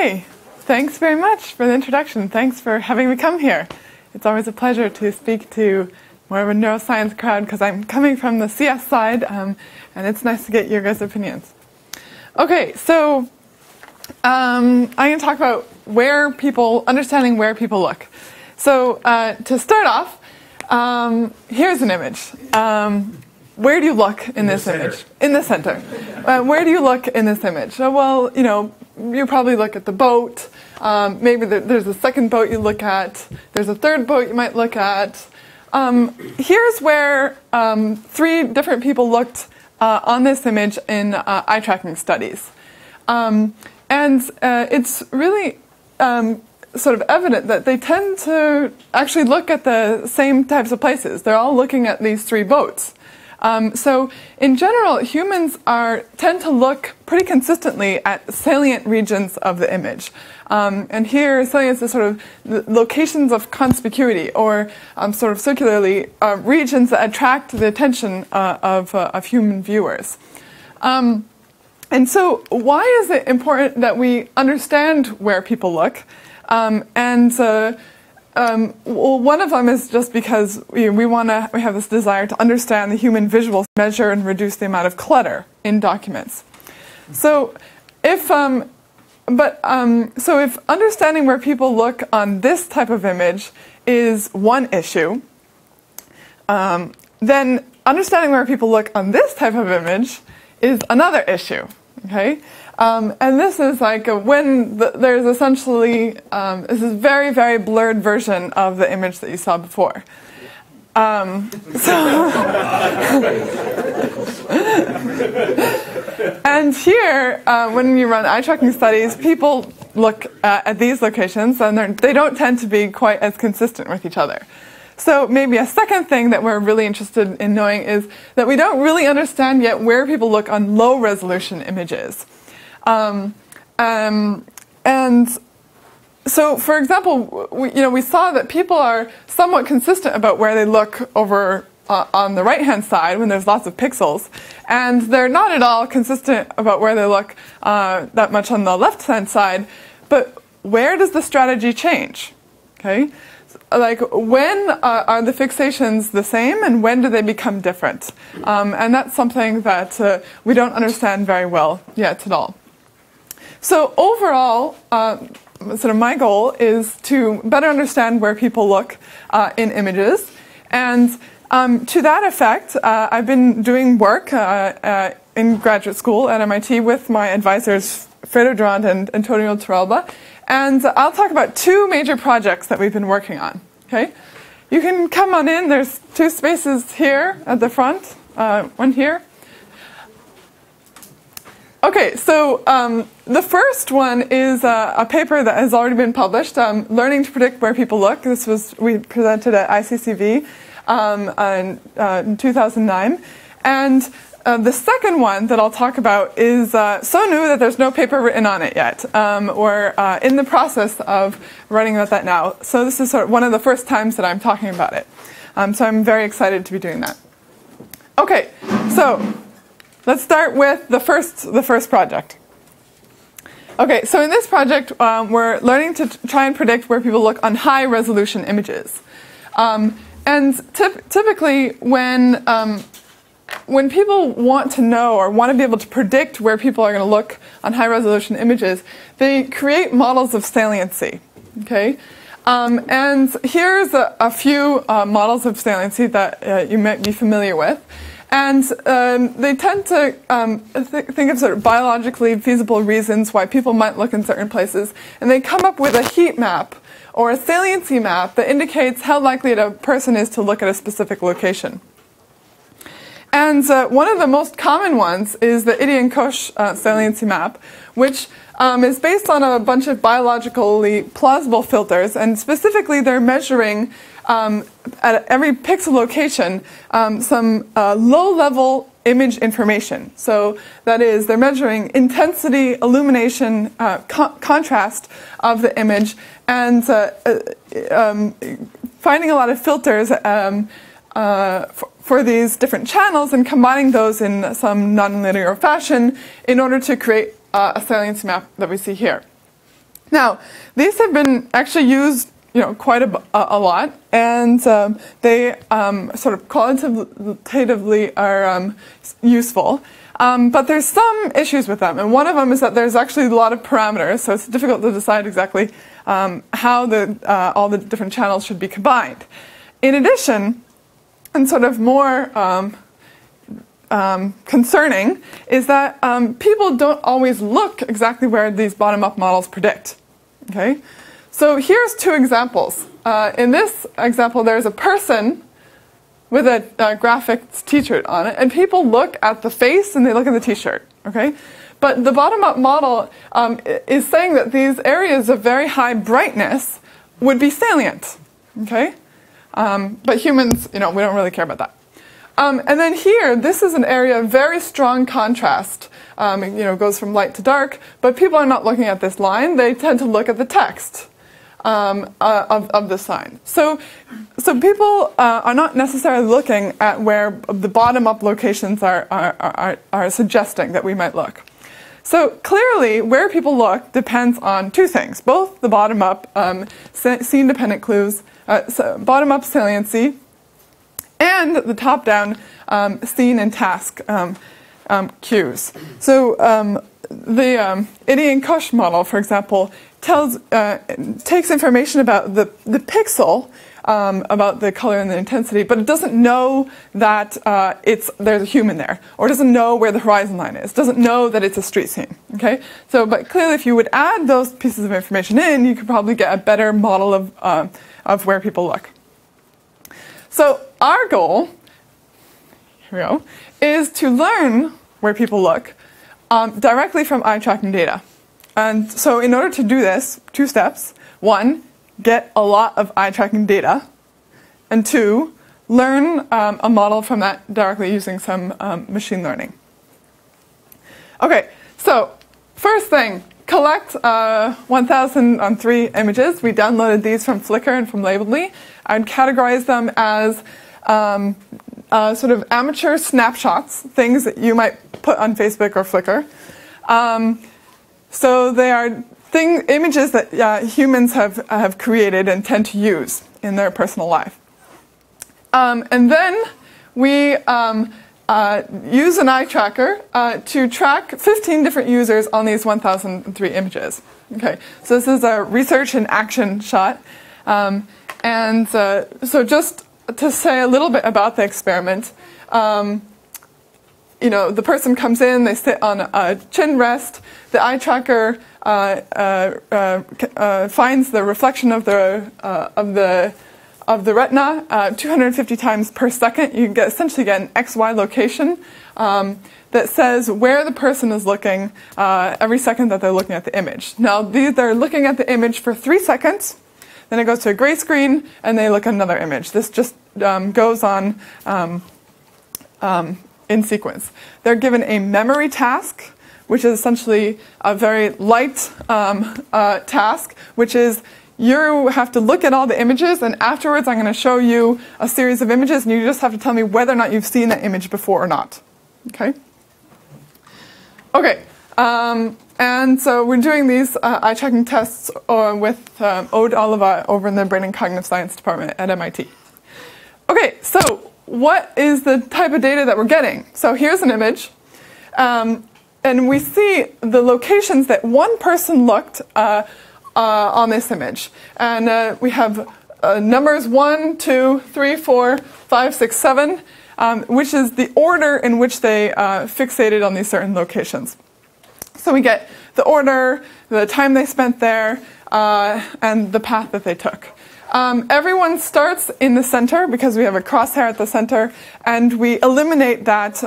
Okay, thanks very much for the introduction. Thanks for having me come here. It's always a pleasure to speak to more of a neuroscience crowd because I'm coming from the CS side, and it's nice to get your guys' opinions. Okay, so I'm going to talk about understanding where people look. So to start off, here's an image. Where do you look in this image? In the center. Where do you look in this image? Well, you probably look at the boat. Maybe there's a second boat you look at. There's a third boat you might look at. Here's where 3 different people looked on this image in eye tracking studies. And it's really sort of evident that they tend to actually look at the same types of places. They're all looking at these 3 boats. So in general, humans tend to look pretty consistently at salient regions of the image. And here, salience is sort of the locations of conspicuity, or sort of circularly, regions that attract the attention of human viewers. And so why is it important that we understand where people look? Well, one of them is just because we have this desire to understand the human visual, measure and reduce the amount of clutter in documents. So if understanding where people look on this type of image is one issue, then understanding where people look on this type of image is another issue. Okay. And this is like when there's essentially this is very, very blurred version of the image that you saw before. And here, when you run eye tracking studies, people look at these locations, and they don't tend to be quite as consistent with each other. So maybe a second thing that we're really interested in knowing is that we don't really understand yet where people look on low-resolution images. And so, for example, we saw that people are somewhat consistent about where they look over on the right-hand side when there's lots of pixels, and they're not at all consistent about where they look that much on the left-hand side. But where does the strategy change? Okay, like when are the fixations the same, and when do they become different? And that's something that we don't understand very well yet at all. So overall, sort of my goal is to better understand where people look in images. And to that effect, I've been doing work in graduate school at MIT with my advisors, Fredo Durand and Antonio Torralba. And I'll talk about 2 major projects that we've been working on. Okay, you can come on in. There's 2 spaces here at the front, one here. Okay, so the first one is a paper that has already been published, Learning to Predict Where People Look. We presented at ICCV in 2009. And the second one that I'll talk about is so new that there's no paper written on it yet. We're in the process of writing about that now. So this is sort of one of the first times that I'm talking about it. So I'm very excited to be doing that. Okay, so let's start with the first project. Okay, so in this project, we're learning to try and predict where people look on high-resolution images. And typically, when people want to know or want to be able to predict where people are going to look on high-resolution images, they create models of saliency. Okay, and here's a few models of saliency that you might be familiar with. And they tend to think of sort of biologically feasible reasons why people might look in certain places. And they come up with a heat map or a saliency map that indicates how likely a person is to look at a specific location. And one of the most common ones is the Idian-Koch saliency map, which is based on a bunch of biologically plausible filters. And specifically, they're measuring at every pixel location some low-level image information. So that is, they're measuring intensity, illumination, contrast of the image, and finding a lot of filters for these different channels and combining those in some nonlinear fashion in order to create a saliency map that we see here. Now, these have been actually used quite a lot, and they sort of qualitatively are useful. But there's some issues with them, and one of them is that there's actually a lot of parameters, so it's difficult to decide exactly how all the different channels should be combined. In addition, and sort of more concerning, is that people don't always look exactly where these bottom-up models predict. Okay, so here's two examples. In this example, there's a person with a graphics t-shirt on it, and people look at the face and they look at the t-shirt. Okay, but the bottom-up model is saying that these areas of very high brightness would be salient. Okay, but humans, we don't really care about that. And then here, this is an area of very strong contrast. Goes from light to dark, but people are not looking at this line. They tend to look at the text of the sign. So people are not necessarily looking at where the bottom-up locations are suggesting that we might look. So clearly, where people look depends on two things: both the bottom-up scene-dependent clues, bottom-up saliency, and the top-down scene and task cues. So the Iddy and Koch model, for example, takes information about the pixel, about the color and the intensity, but it doesn't know that there's a human there, or doesn't know where the horizon line is, doesn't know that it's a street scene. Okay, but clearly, if you would add those pieces of information in, you could probably get a better model of where people look. So our goal, here we go, is to learn where people look directly from eye tracking data. And so in order to do this, two steps: one, get a lot of eye tracking data, and two, learn a model from that directly using some machine learning. Okay, so first thing, collect 1003 images. We downloaded these from Flickr and from Labelly. I'd categorize them as sort of amateur snapshots, things that you might put on Facebook or Flickr. So they are images that humans have created and tend to use in their personal life. And then we use an eye tracker to track 15 different users on these 1003 images. Okay, so this is a research in action shot. So just to say a little bit about the experiment, the person comes in, they sit on a chin rest. The eye tracker finds the reflection of the retina 250 times per second. You can essentially get an XY location that says where the person is looking every second that they're looking at the image. Now, they're looking at the image for 3 seconds. Then it goes to a gray screen, and they look at another image. This just goes on in sequence. They're given a memory task, which is essentially a very light task, which is you have to look at all the images, and afterwards I'm going to show you a series of images, and you just have to tell me whether or not you've seen that image before or not. Okay? Okay. And so we're doing these eye-tracking tests with Aude Oliva over in the Brain and Cognitive Science Department at MIT. Okay, so what is the type of data that we're getting? So here's an image, and we see the locations that one person looked on this image. And we have numbers 1, 2, 3, 4, 5, 6, 7, which is the order in which they fixated on these certain locations. So we get the order, the time they spent there, and the path that they took. Everyone starts in the center because we have a crosshair at the center, and we eliminate that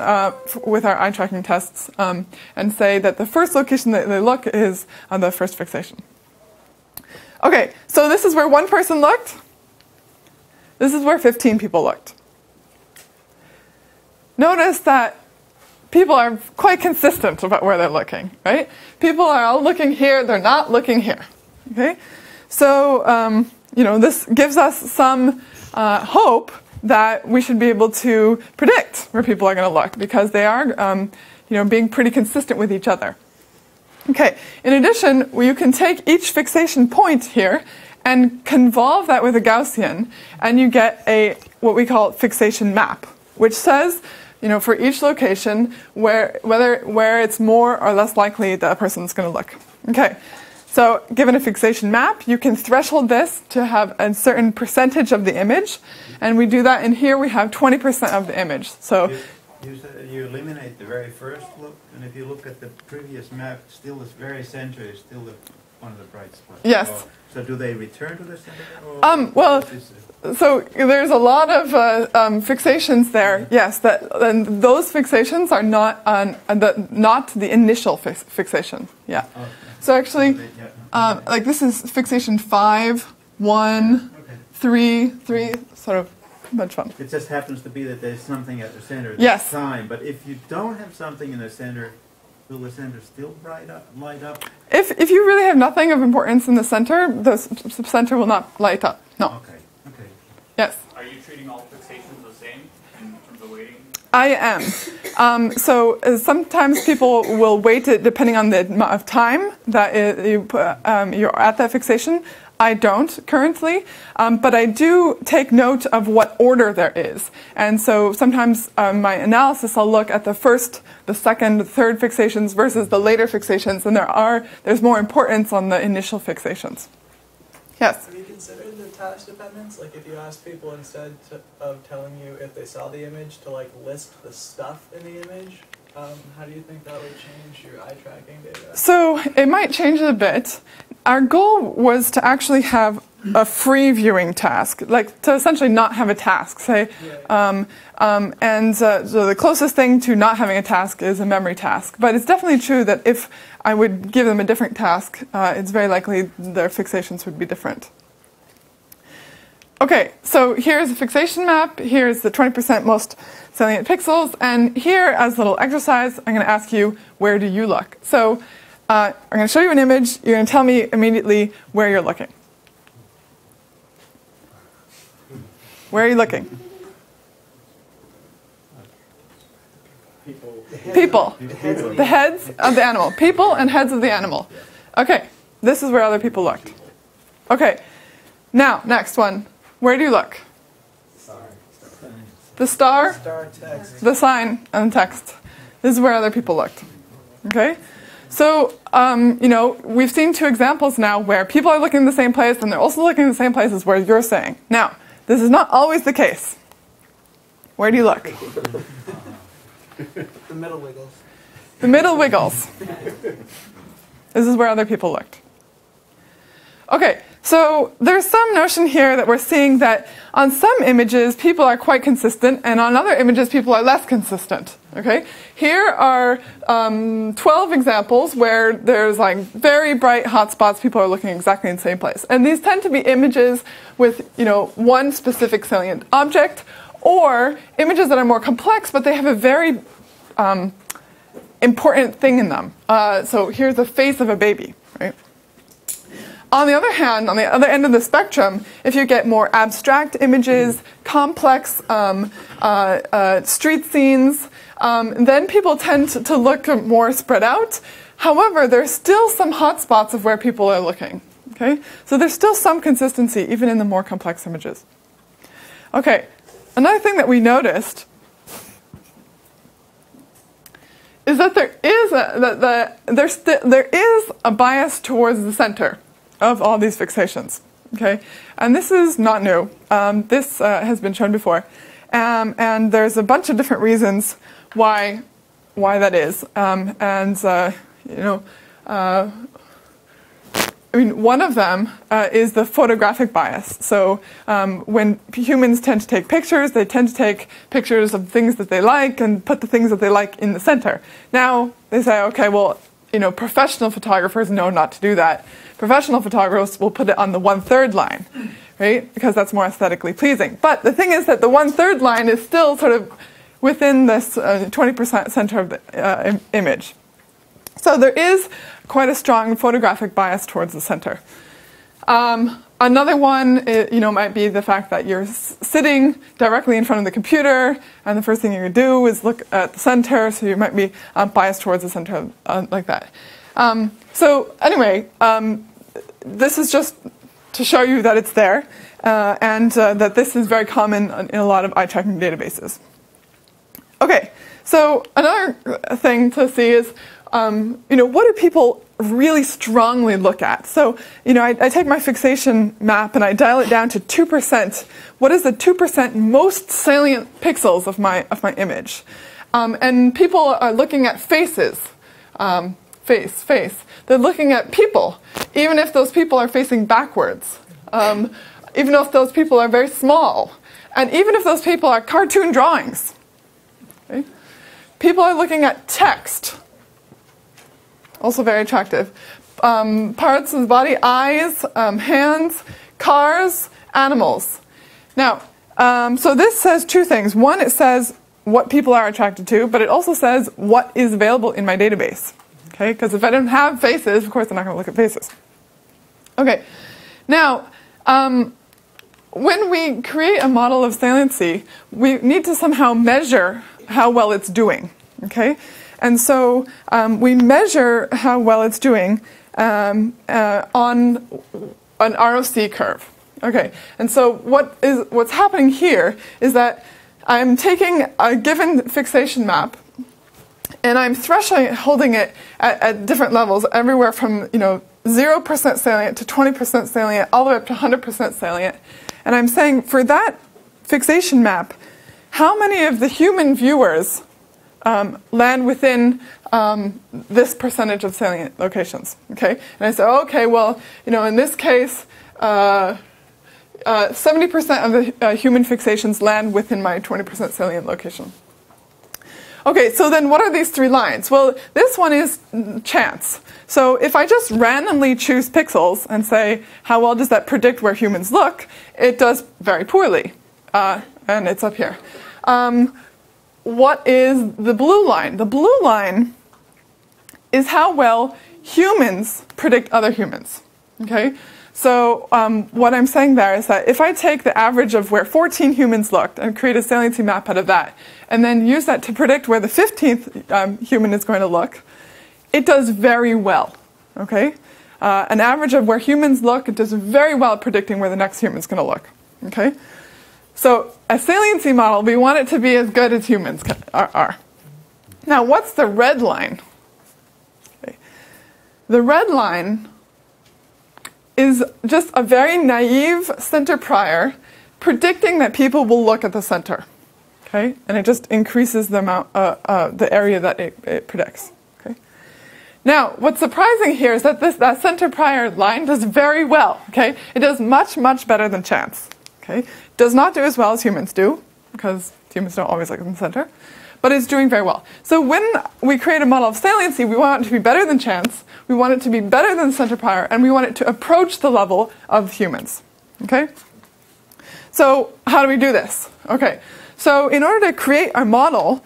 with our eye tracking tests and say that the first location that they look is on the first fixation. Okay, so this is where one person looked. This is where 15 people looked. Notice that people are quite consistent about where they're looking, right? People are all looking here, they're not looking here. Okay? So, this gives us some hope that we should be able to predict where people are going to look, because they are, being pretty consistent with each other. Okay, in addition, you can take each fixation point here and convolve that with a Gaussian, and you get what we call fixation map, which says, for each location where it's more or less likely that a person's going to look. Okay, so given a fixation map, you can threshold this to have a certain percentage of the image, and we do that. And here we have 20% of the image. So you eliminate the very first look, and if you look at the previous map, still this very center is still one of the bright spots. Yes. So do they return to the center? Well, so there's a lot of fixations there. Yes, and those fixations are not the initial fixation. Yeah. Okay. So actually, like this is fixation 5, 1, 3, sort of a bunch of them. It just happens to be that there's something at the center at this time. But if you don't have something in the center, will the center still light up? If you really have nothing of importance in the center, the center will not light up. No. Okay. Yes. Are you treating all fixations the same in terms of weighting? I am. So sometimes people will weight it depending on the amount of time that you're at that fixation. I don't currently, but I do take note of what order there is. And so sometimes my analysis, I'll look at the first, the second, the third fixations versus the later fixations, and there's more importance on the initial fixations. Yes? Have you considered the task dependence? Like if you ask people instead of telling you if they saw the image to like list the stuff in the image, how do you think that would change your eye tracking data? So it might change it a bit. Our goal was to actually have a free viewing task, like to essentially not have a task, say. So the closest thing to not having a task is a memory task. But it's definitely true that if I would give them a different task, it's very likely their fixations would be different. Okay, so here's a fixation map. Here's the 20% most salient pixels. And here, as a little exercise, I'm going to ask you, where do you look? So I'm going to show you an image. You're going to tell me immediately where you're looking. Where are you looking? People. The heads of the animal. People and heads of the animal. Okay, this is where other people looked. Okay, now, next one. Where do you look? The star, the sign, and the text. This is where other people looked. Okay? So, we've seen two examples now where people are looking in the same place and they're also looking in the same place as where you're saying. Now, this is not always the case. Where do you look? The middle wiggles. The middle wiggles. This is where other people looked. Okay, so there's some notion here that we're seeing that on some images people are quite consistent and on other images people are less consistent. Okay, here are 12 examples where there's like very bright hotspots, people are looking exactly in the same place. And these tend to be images with, one specific salient object, or images that are more complex but they have a very important thing in them. So here's the face of a baby, right? On the other hand, on the other end of the spectrum, if you get more abstract images, complex street scenes, then people tend to look more spread out. However, there's still some hotspots of where people are looking. Okay? So there's still some consistency, even in the more complex images. Okay, another thing that we noticed is that there is a bias towards the center of all these fixations, okay? And this is not new. This has been shown before. And there's a bunch of different reasons why that is. One of them is the photographic bias. So when humans tend to take pictures, they tend to take pictures of things that they like and put the things that they like in the center. Now, they say, okay, well, professional photographers know not to do that. Professional photographers will put it on the 1/3 line, right? Because that's more aesthetically pleasing. But the thing is that the 1/3 line is still sort of within this 20% center of the image. So there is quite a strong photographic bias towards the center. Another one, might be the fact that you're sitting directly in front of the computer, and the first thing you do is look at the center, so you might be biased towards the center like that. So anyway, this is just to show you that it's there, and that this is very common in a lot of eye tracking databases. Okay, so another thing to see is, what do people really strongly look at? So, I take my fixation map and I dial it down to 2%. What is the 2% most salient pixels of my image? And people are looking at faces, face. They're looking at people, even if those people are facing backwards, even if those people are very small, and even if those people are cartoon drawings. Okay? People are looking at text, also very attractive. Parts of the body, eyes, hands, cars, animals. Now, so this says two things. One, it says what people are attracted to, but it also says what is available in my database. Okay, because if I don't have faces, of course I'm not going to look at faces. Okay, now, when we create a model of saliency, we need to somehow measure how well it's doing. Okay, and so we measure how well it's doing on an ROC curve. Okay, and so what's happening here is that I'm taking a given fixation map, and I'm thresholding it at different levels, everywhere from 0% salient to 20% salient, all the way up to 100% salient. And I'm saying for that fixation map, how many of the human viewers land within this percentage of salient locations? Okay, and I say, okay, well, in this case, 70% of the human fixations land within my 20% salient location. Okay, so then what are these three lines? Well, this one is chance. So if I just randomly choose pixels and say, how well does that predict where humans look, it does very poorly. And it's up here. What is the blue line? The blue line is how well humans predict other humans. Okay? So what I'm saying there is that if I take the average of where 14 humans looked and create a saliency map out of that, and then use that to predict where the 15th human is going to look, it does very well. Okay? An average of where humans look, it does very well at predicting where the next human is going to look. Okay? So a saliency model, we want it to be as good as humans are. Now, what's the red line? Okay. The red line is just a very naive center prior predicting that people will look at the center. Okay? And it just increases the amount, the area that it predicts. Okay? Now, what's surprising here is that that center prior line does very well. Okay? It does much, much better than chance. Okay? It does not do as well as humans do, because humans don't always look in the center, but it's doing very well. So when we create a model of saliency, we want it to be better than chance, we want it to be better than center prior, and we want it to approach the level of humans. Okay? So how do we do this? Okay, so in order to create our model,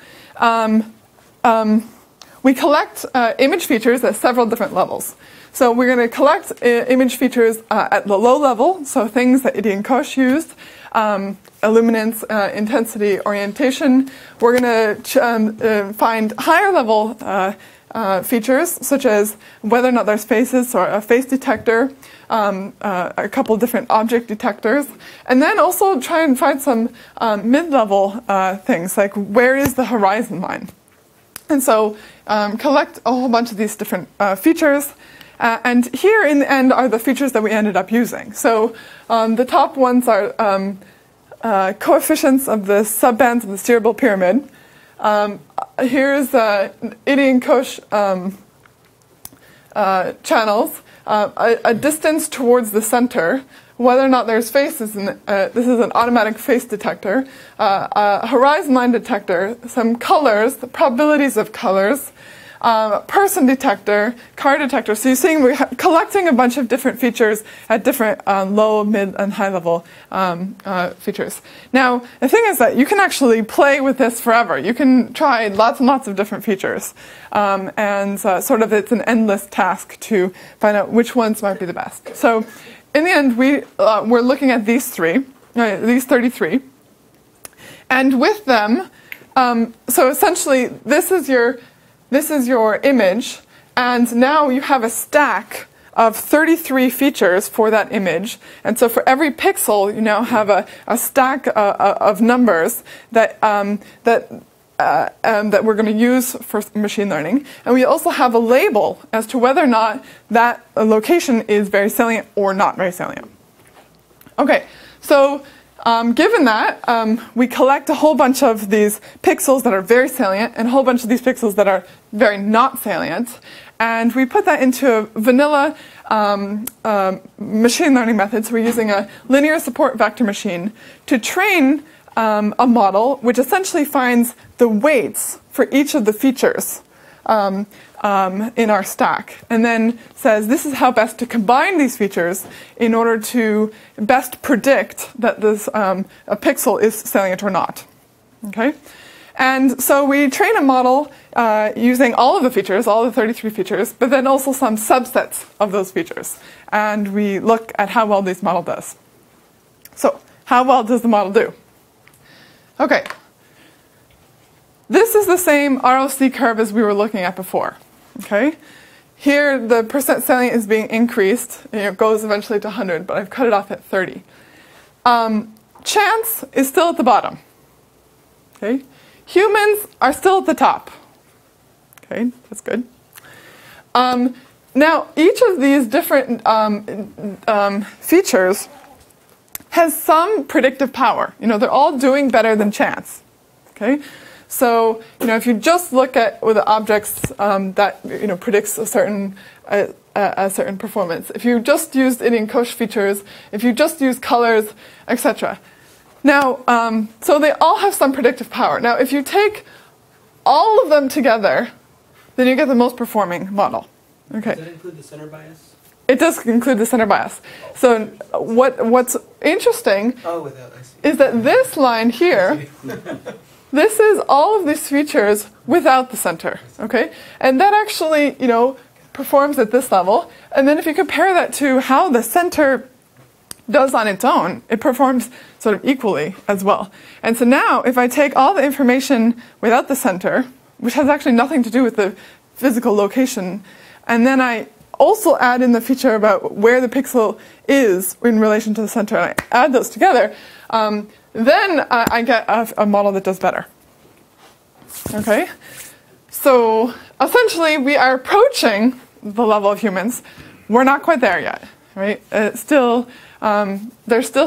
we collect image features at several different levels. So we're going to collect image features at the low level, so things that Idiot and Koch used, illuminance, intensity, orientation. We're going to find higher level features, such as whether or not there's faces, or a face detector, a couple different object detectors, and then also try and find some mid-level things, like where is the horizon line. And so collect a whole bunch of these different features. And here in the end are the features that we ended up using. So the top ones are coefficients of the subbands of the steerable pyramid. Here's Idiot and Koch channels, a distance towards the center, whether or not there's faces. This is an automatic face detector, a horizon line detector, some colors, the probabilities of colors, person detector, car detector. So you're seeing we're collecting a bunch of different features at different low, mid, and high level features. Now, the thing is that you can actually play with this forever. You can try lots and lots of different features. And sort of it's an endless task to find out which ones might be the best. So in the end, we're looking at these 33. And with them, so essentially this is your image, And now you have a stack of 33 features for that image. And so for every pixel, you now have a stack of numbers that we're going to use for machine learning. And we also have a label as to whether or not that location is very salient or not very salient. Okay, so given that, we collect a whole bunch of these pixels that are very salient and a whole bunch of these pixels that are very not salient. And we put that into a vanilla machine learning method. So we're using a linear support vector machine to train a model which essentially finds the weights for each of the features in our stack, and then says this is how best to combine these features in order to best predict that this a pixel is salient or not. Okay, and so we train a model using all of the features, all the 33 features, but then also some subsets of those features, and we look at how well this model does. So, how well does the model do? Okay. This is the same ROC curve as we were looking at before. Okay? Here, the percent salient is being increased. It goes eventually to 100, but I've cut it off at 30. Chance is still at the bottom. Okay? Humans are still at the top. Okay, that's good. Now, each of these different features has some predictive power. You know, they're all doing better than chance. Okay? So, you know, if you just look at the objects that, you know, predicts a certain performance, if you just use Idian-Koch features, if you just use colors, etc. Now, so they all have some predictive power. Now, if you take all of them together, then you get the most performing model. Okay. Does that include the center bias? It does include the center bias. So what's interesting is that this line here, this is all of these features without the center, okay? And that actually, you know, performs at this level. And then if you compare that to how the center does on its own, it performs sort of equally as well. And so now, if I take all the information without the center, which has actually nothing to do with the physical location, and then I also add in the feature about where the pixel is in relation to the center, and I add those together, then I get a model that does better. Okay? So essentially, we are approaching the level of humans. We're not quite there yet, right? There's still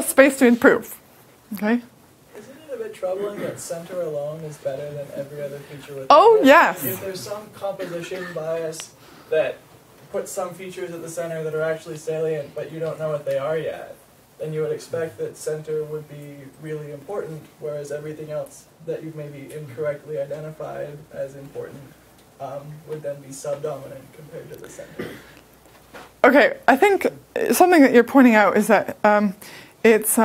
space to improve. Okay? Isn't it a bit troubling that center alone is better than every other feature within Oh, it? yes. If there's some composition bias that puts some features at the center that are actually salient, but you don't know what they are yet, then you would expect that center would be really important, whereas everything else that you've maybe incorrectly identified as important would then be subdominant compared to the center. Okay, I think something that you're pointing out is that it's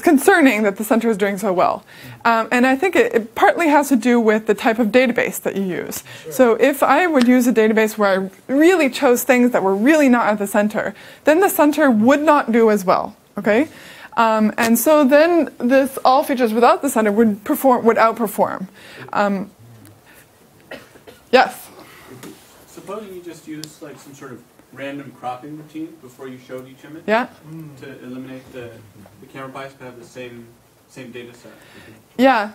concerning that the center is doing so well. And I think it partly has to do with the type of database that you use. Sure. So if I would use a database where I really chose things that were really not at the center, then the center would not do as well. Okay? And so then this all features without the center would outperform. Yes? Supposing you just use like some sort of random cropping routine before you showed each image, Yeah? to eliminate the camera bias but have the same data set. Yeah.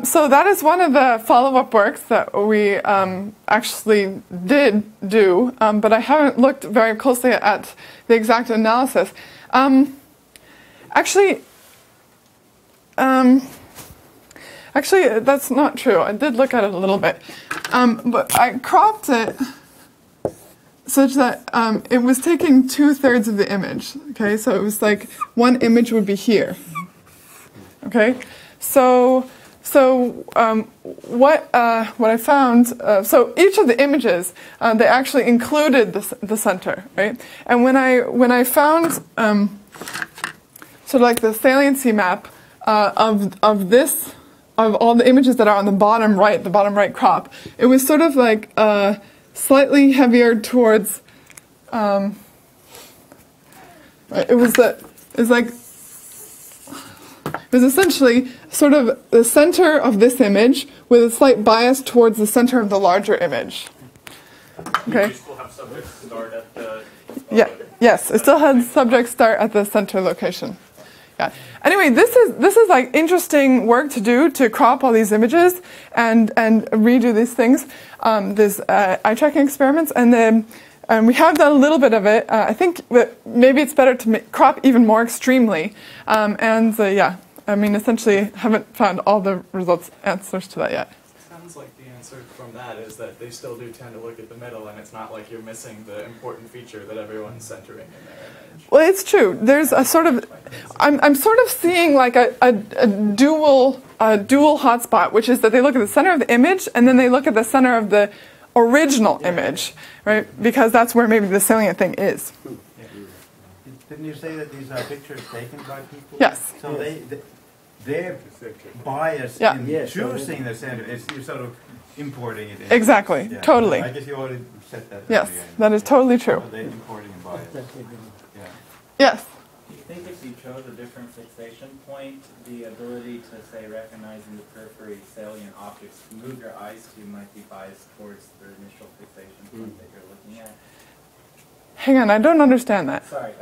So that is one of the follow-up works that we actually did do, but I haven't looked very closely at the exact analysis. Actually, that's not true. I did look at it a little bit, but I cropped it such that it was taking 2/3 of the image. Okay, so it was like one image would be here. Okay, so what I found, so each of the images they actually included the center, right? And when I found sort of like the saliency map of all the images that are on the bottom right crop, it was sort of like slightly heavier towards. It was like was essentially sort of the center of this image with a slight bias towards the center of the larger image. Okay. You still have subjects start at the... Yeah. Yes, it still had subjects start at the center location. Yeah. Anyway, this is like interesting work to do to crop all these images and redo these things. These eye tracking experiments, and then we have done a little bit of it. I think that maybe it's better to crop even more extremely. Yeah, I mean, essentially, haven't found all the answers to that yet. Sounds like the answer from that is that they still do tend to look at the middle, and it's not like you're missing the important feature that everyone's centering in their image. Well, it's true. There's a sort of, I'm sort of seeing like a dual hotspot, which is that they look at the center of the image and then they look at the center of the original image, right? Because that's where maybe the salient thing is. Didn't you say that these are pictures taken by people? Yes. So their bias in Yeah, choosing the center is you're sort of importing it in. Exactly. Yeah. Totally. I guess you already said that. Yes, that is totally true. So they're importing a bias. Yeah. Yes. Do you think if you chose a different fixation point, the ability to, say, recognizing the periphery salient objects to move your eyes to might be biased towards the initial fixation point that you're looking at? Hang on, I don't understand that. Sorry,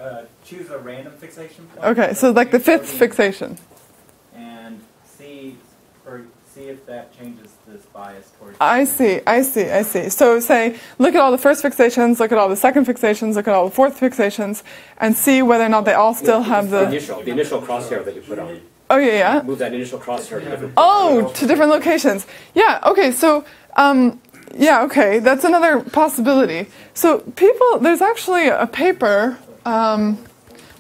choose a random fixation point. Okay, so like the fifth fixation. And see if that changes this bias towards... I see. So say, look at all the first fixations, look at all the second fixations, look at all the fourth fixations, and see whether or not they all still have the initial crosshair that you put on. Oh, yeah. Move that initial crosshair to different... Oh, to different locations. Yeah, okay, so... yeah, okay, that's another possibility. So there's actually a paper,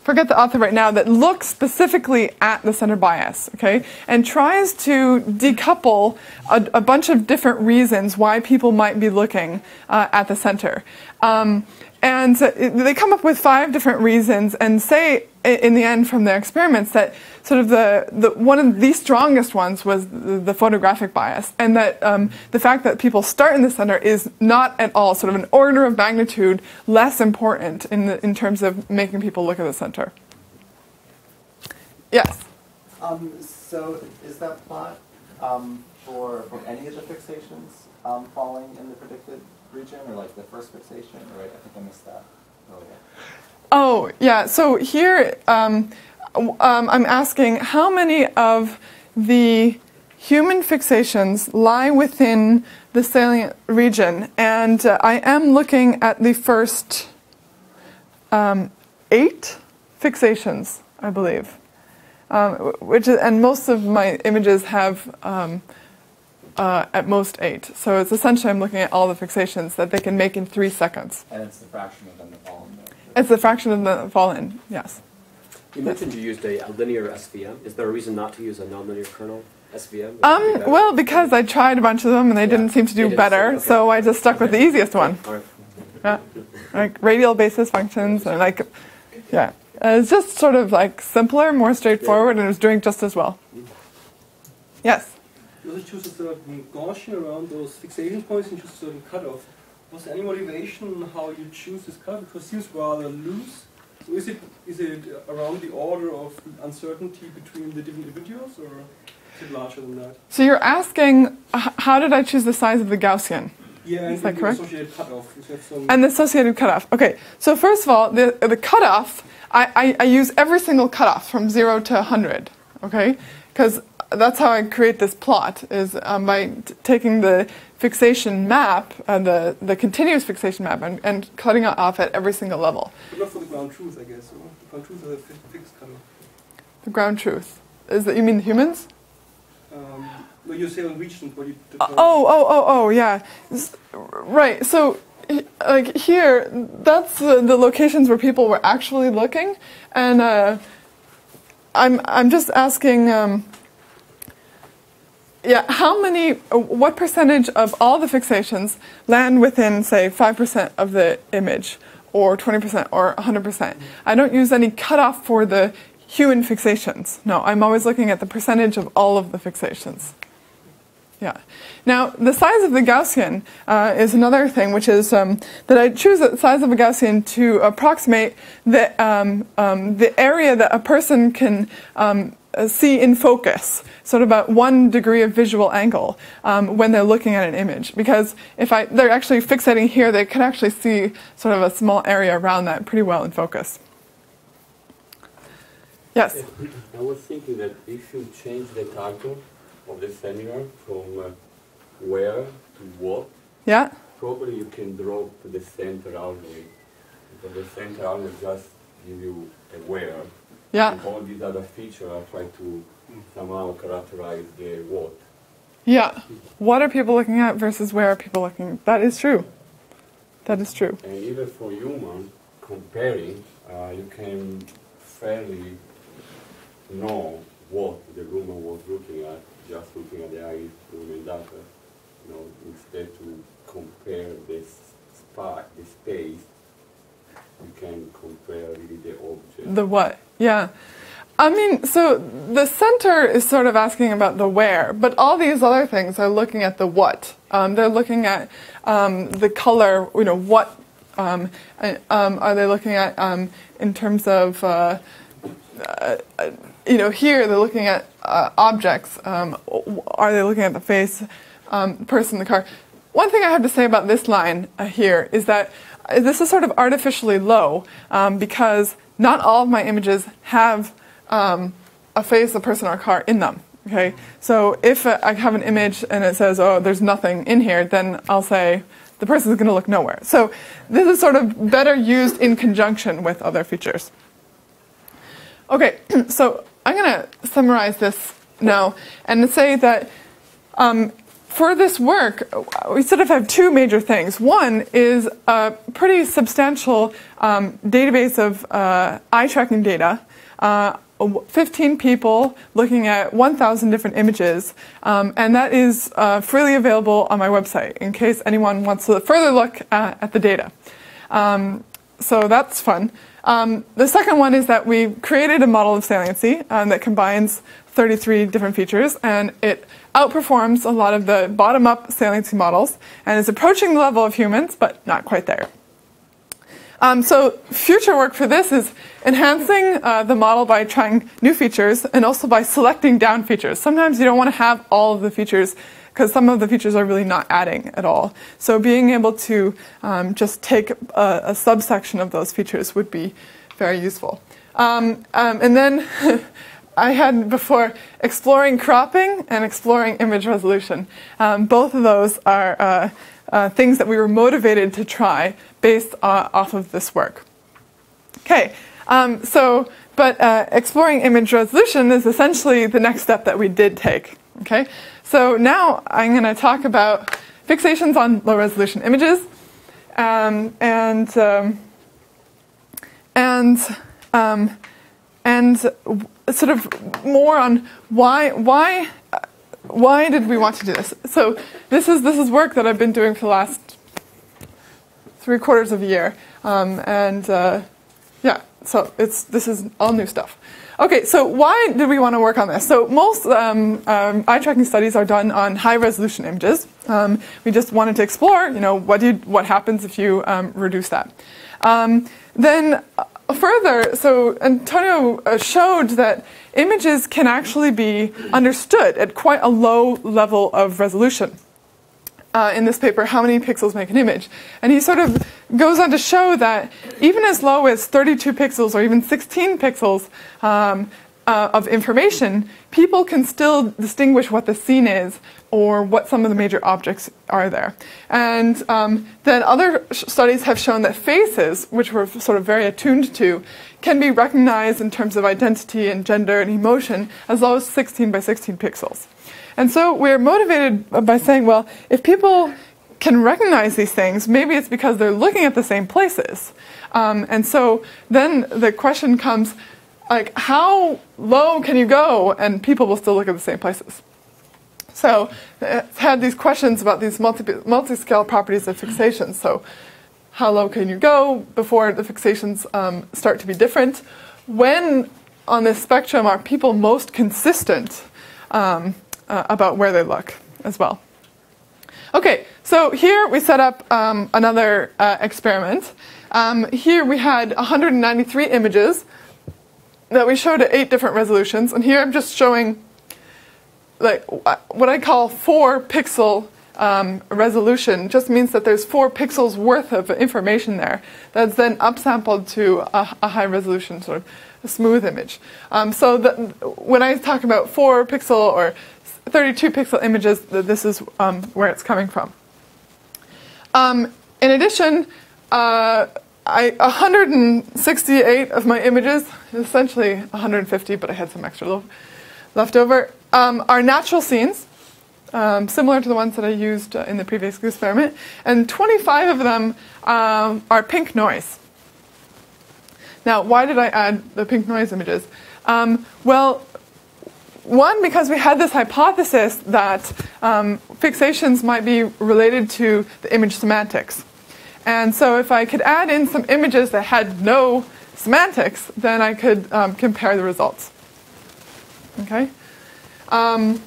forget the author right now, that looks specifically at the center bias, okay, and tries to decouple a bunch of different reasons why people might be looking at the center. And they come up with 5 different reasons and say, in the end, from their experiments, that sort of one of the strongest ones was the photographic bias, and that the fact that people start in the center is not at all sort of an order of magnitude less important in terms of making people look at the center. Yes? So is that plot for any of the fixations falling in the predicted region, or like the first fixation? Or I think I missed that earlier. Oh, yeah. So here I'm asking how many of the human fixations lie within the salient region, and I am looking at the first 8 fixations, I believe, and most of my images have at most 8. So it's essentially I'm looking at all the fixations that they can make in 3 seconds. And it's the fraction of them that fall in there. It's the fraction of them that fall in, yes. You mentioned you used a linear SVM. Is there a reason not to use a nonlinear kernel SVM? Well, because I tried a bunch of them and they didn't seem to do better, so I just stuck with the easiest one. All right. Yeah. Like radial basis functions, and like, yeah. It's just sort of like simpler, more straightforward, and it was doing just as well. Yes? You also choose a certain Gaussian around those fixation points and choose a certain cutoff. Was there any motivation how you choose this cutoff? Because it seems rather loose. So is it around the order of uncertainty between the different individuals, or is it larger than that? So you're asking, how did I choose the size of the Gaussian? Yeah, is and that the correct? associated cutoff. And the associated cutoff. Okay, so first of all, the cutoff, I use every single cutoff from 0 to 100, okay? Because that's how I create this plot, is by taking the fixation map, the continuous fixation map, and cutting it off at every single level. But not for the ground truth, I guess. So the ground truth is a fixed cutoff. The ground truth. Is that, you mean humans? No, you say on regions, but you... Yeah. Right, so like here, that's the locations where people were actually looking, and I'm just asking... what percentage of all the fixations land within, say, 5% of the image, or 20%, or 100%? I don't use any cutoff for the human fixations. No, I'm always looking at the percentage of all of the fixations. Yeah. Now, the size of the Gaussian is another thing, which is that I choose the size of a Gaussian to approximate the area that a person can see in focus, sort of at 1 degree of visual angle when they're looking at an image. Because if they're actually fixating here, they can actually see sort of a small area around that pretty well in focus. Yes? I was thinking that if you change the title of the seminar from where to what, Yeah? probably you can drop the center outward. Because the center outward just give you a where. Yeah. And all these other features are trying to somehow characterize the what. Yeah. What are people looking at versus where are people looking? That is true. That is true. And even for human, comparing, you can fairly know what the human was looking at, just looking at the eye, human data. You know, instead to compare the space, you can compare really the object. The what? Yeah. I mean, so the center is sort of asking about the where, but all these other things are looking at the what. They're looking at the color, you know, what are they looking at in terms of, you know, here they're looking at objects. Are they looking at the face, person, the car? One thing I have to say about this line here is that this is sort of artificially low because not all of my images have a face, a person, or a car in them. Okay, so if I have an image and it says, "Oh, there's nothing in here," then I'll say the person is going to look nowhere. So this is sort of better used in conjunction with other features. Okay, so I'm going to summarize this now and say that for this work, we sort of have 2 major things. One is a pretty substantial database of eye tracking data, 15 people looking at 1,000 different images, and that is freely available on my website in case anyone wants to further look at the data. So that's fun. The second one is that we created a model of saliency that combines 33 different features, and it outperforms a lot of the bottom-up saliency models and is approaching the level of humans, but not quite there. So future work for this is enhancing the model by trying new features and also by selecting down features. Sometimes you don't want to have all of the features because some of the features are really not adding at all. So being able to just take a subsection of those features would be very useful. And then I had before exploring cropping and exploring image resolution. Both of those are things that we were motivated to try based off of this work. Okay, but exploring image resolution is essentially the next step that we did take. Okay, so now I'm going to talk about fixations on low resolution images, and sort of more on why did we want to do this? So this is work that I've been doing for the last 3/4 of a year, yeah. So this is all new stuff. Okay, so why did we want to work on this? So most eye tracking studies are done on high resolution images. We just wanted to explore, you know, what happens if you reduce that. Then further, so Antonio showed that images can actually be understood at quite a low level of resolution. In this paper, how many pixels make an image? And he sort of goes on to show that even as low as 32 pixels or even 16 pixels of information, people can still distinguish what the scene is or what some of the major objects are there. And then other studies have shown that faces, which we're sort of very attuned to, can be recognized in terms of identity and gender and emotion as low as 16 by 16 pixels. And so we're motivated by saying, well, if people can recognize these things, maybe it's because they're looking at the same places. And so then the question comes, like, how low can you go and people will still look at the same places? So it's had these questions about these multi-scale properties of fixations. So how low can you go before the fixations start to be different? When on this spectrum are people most consistent about where they look as well? Okay, so here we set up another experiment. Here we had 193 images that we showed at 8 different resolutions, and here I'm just showing like what I call 4 pixel resolution. Just means that there's 4 pixels worth of information there that's then upsampled to a high resolution, sort of a smooth image. So when I talk about 4 pixel or 32 pixel images, this is where it's coming from. In addition, 168 of my images, essentially 150, but I had some extra left over, are natural scenes, similar to the ones that I used in the previous experiment, and 25 of them are pink noise. Now, why did I add the pink noise images? Well, one, because we had this hypothesis that fixations might be related to the image semantics. And so if I could add in some images that had no semantics, then I could compare the results. Okay? And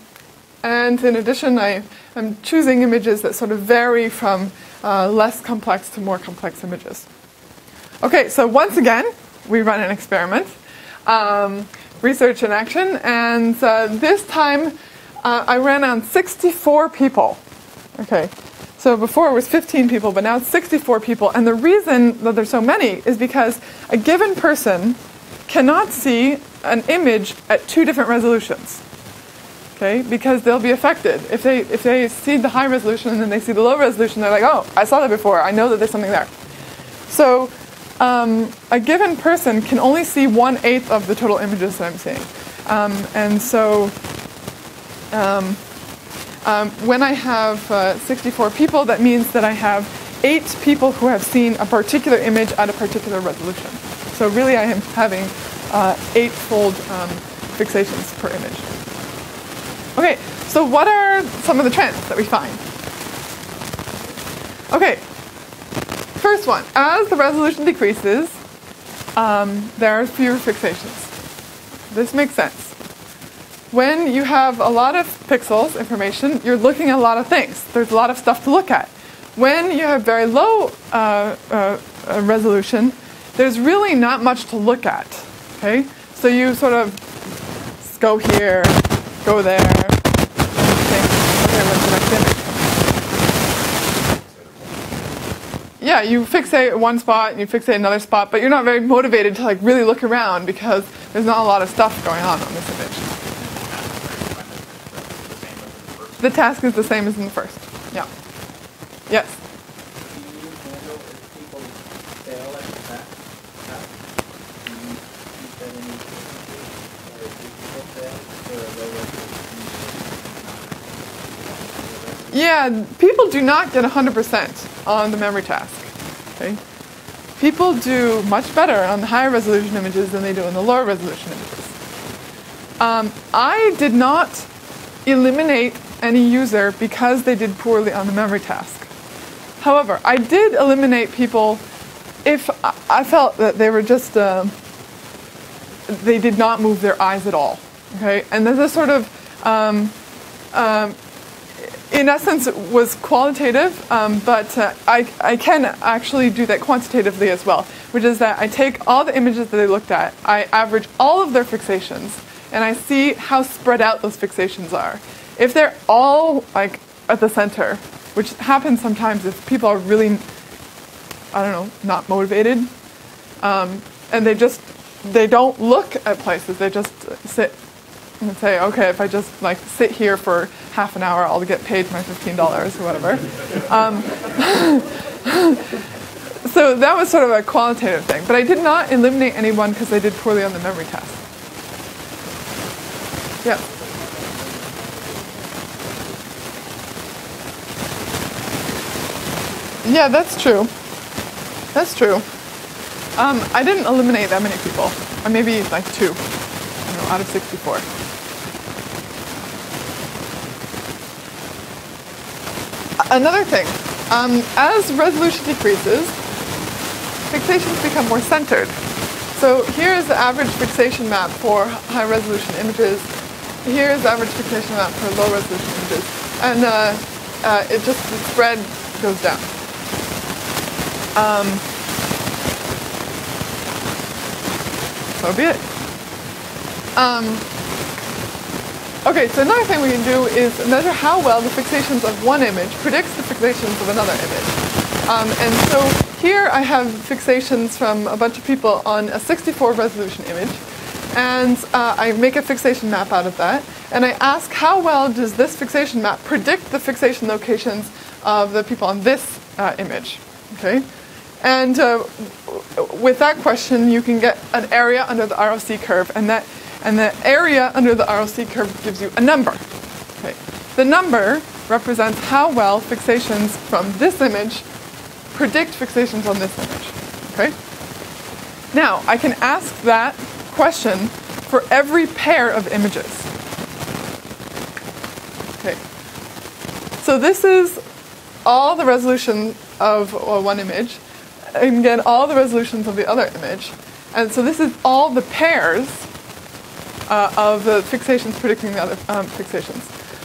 in addition, I am choosing images that sort of vary from less complex to more complex images. Okay, so once again, we run an experiment, research in action, and this time I ran on 64 people. Okay, so before it was 15 people, but now it's 64 people, and the reason that there's so many is because a given person cannot see an image at 2 different resolutions. Okay, because they'll be affected. If they see the high resolution and then they see the low resolution, they're like, oh, I saw that before, I know that there's something there. So a given person can only see 1/8 of the total images that I'm seeing. And so when I have 64 people, that means that I have 8 people who have seen a particular image at a particular resolution. So really I am having 8-fold fixations per image. Okay, so what are some of the trends that we find? Okay, first one, as the resolution decreases, there are fewer fixations. This makes sense. When you have a lot of pixels, information, you're looking at a lot of things. There's a lot of stuff to look at. When you have very low resolution, there's really not much to look at. Okay, so you sort of go here, go there, and think, okay, what's the next image? Yeah, you fixate one spot and you fixate another spot, but you're not very motivated to like really look around because there's not a lot of stuff going on this image. The task is the same as in the first. Yeah. Yes. Yeah, people do not get 100% on the memory task. Okay? People do much better on the higher resolution images than they do on the lower resolution images. I did not eliminate any user because they did poorly on the memory task. However, I did eliminate people if I felt that they were just, they did not move their eyes at all. Okay? And this is sort of, in essence, it was qualitative, but I can actually do that quantitatively as well, which is that I take all the images that they looked at, I average all of their fixations, and I see how spread out those fixations are. If they're all like at the center, which happens sometimes if people are really, I don't know, not motivated, and they don't look at places, they just sit and say, okay, if I just like sit here for half an hour, I'll get paid my $15 or whatever. So that was sort of a qualitative thing. But I did not eliminate anyone because they did poorly on the memory task. Yeah. Yeah, that's true. That's true. I didn't eliminate that many people. Or maybe like 2, out of 64. Another thing, as resolution decreases, fixations become more centered. So here is the average fixation map for high resolution images. Here is the average fixation map for low resolution images. And the spread goes down. So be it. Okay, so another thing we can do is measure how well the fixations of one image predicts the fixations of another image. And so here I have fixations from a bunch of people on a 64 resolution image. And I make a fixation map out of that. And I ask how well does this fixation map predict the fixation locations of the people on this image. Okay? And with that question, you can get an area under the ROC curve, and the area under the ROC curve gives you a number. Okay. The number represents how well fixations from this image predict fixations on this image. Okay. Now I can ask that question for every pair of images. Okay. So this is all the resolution of one image. And again, all the resolutions of the other image. And so this is all the pairs of the fixations predicting the other fixations.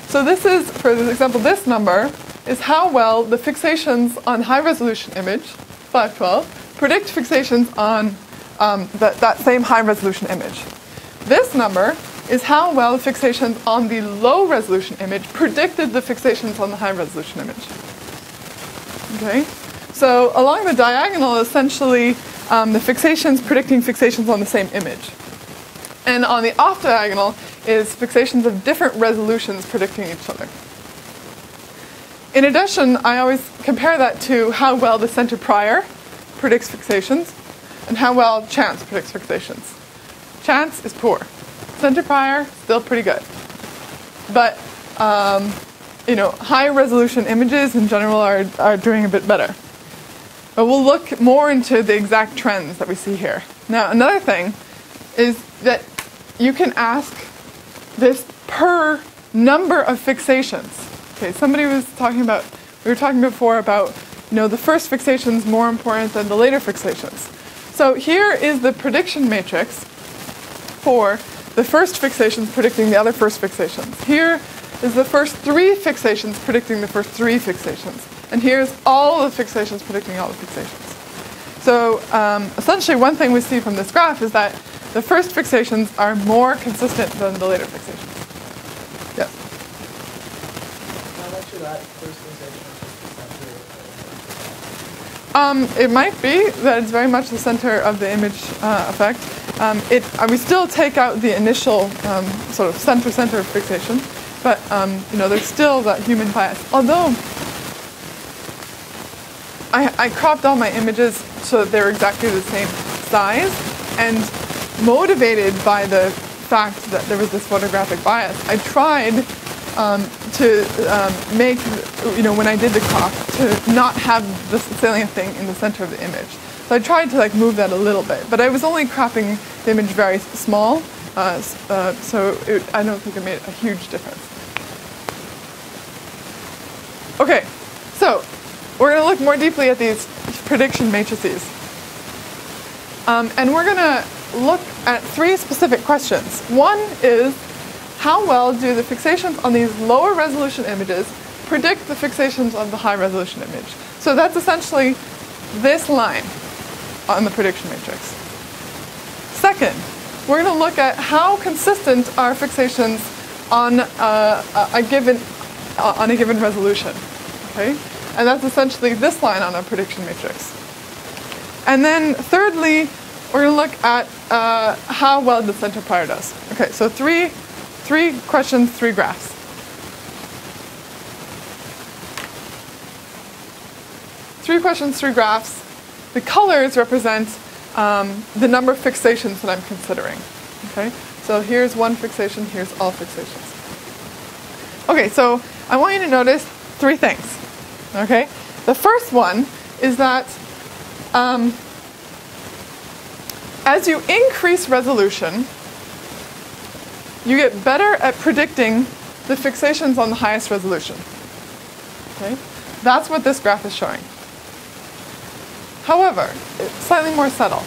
So this is, for example, this number is how well the fixations on high resolution image, 512, predict fixations on that same high resolution image. This number is how well the fixations on the low resolution image predicted the fixations on the high resolution image. Okay? So along the diagonal, essentially, the fixations predicting fixations on the same image. And on the off diagonal is fixations of different resolutions predicting each other. In addition, I always compare that to how well the center prior predicts fixations and how well chance predicts fixations. Chance is poor. Center prior, still pretty good. But high resolution images in general are doing a bit better. But we'll look more into the exact trends that we see here. Now, another thing is that you can ask this per number of fixations. Okay, somebody was talking about, we were talking before about, the first fixation is more important than the later fixations. So here is the prediction matrix for the first fixations predicting the other first fixations. Here is the first 3 fixations predicting the first 3 fixations. And here's all the fixations predicting all the fixations. So essentially one thing we see from this graph is that the first fixations are more consistent than the later fixations. Yes? How much of that first fixation is the center? It might be that it's very much the center of the image effect. We still take out the initial sort of center fixation, but there's still that human bias. Although I cropped all my images so that they're exactly the same size, and motivated by the fact that there was this photographic bias, I tried to make, when I did the crop, to not have the salient thing in the center of the image. So I tried to move that a little bit, but I was only cropping the image very small, so I don't think it made a huge difference. Okay, so we're going to look more deeply at these prediction matrices. And we're going to look at 3 specific questions. One is, how well do the fixations on these lower resolution images predict the fixations of the high resolution image? So that's essentially this line on the prediction matrix. Second, we're going to look at how consistent are fixations on a given resolution. Okay? And that's essentially this line on a prediction matrix. And then thirdly, we're going to look at how well the center prior does. Okay, so three questions, 3 graphs. Three questions, 3 graphs. The colors represent the number of fixations that I'm considering. Okay, so here's one fixation, here's all fixations. Okay, so I want you to notice 3 things. Okay, the first one is that as you increase resolution, you get better at predicting the fixations on the highest resolution. Okay, that's what this graph is showing. However, it's slightly more subtle.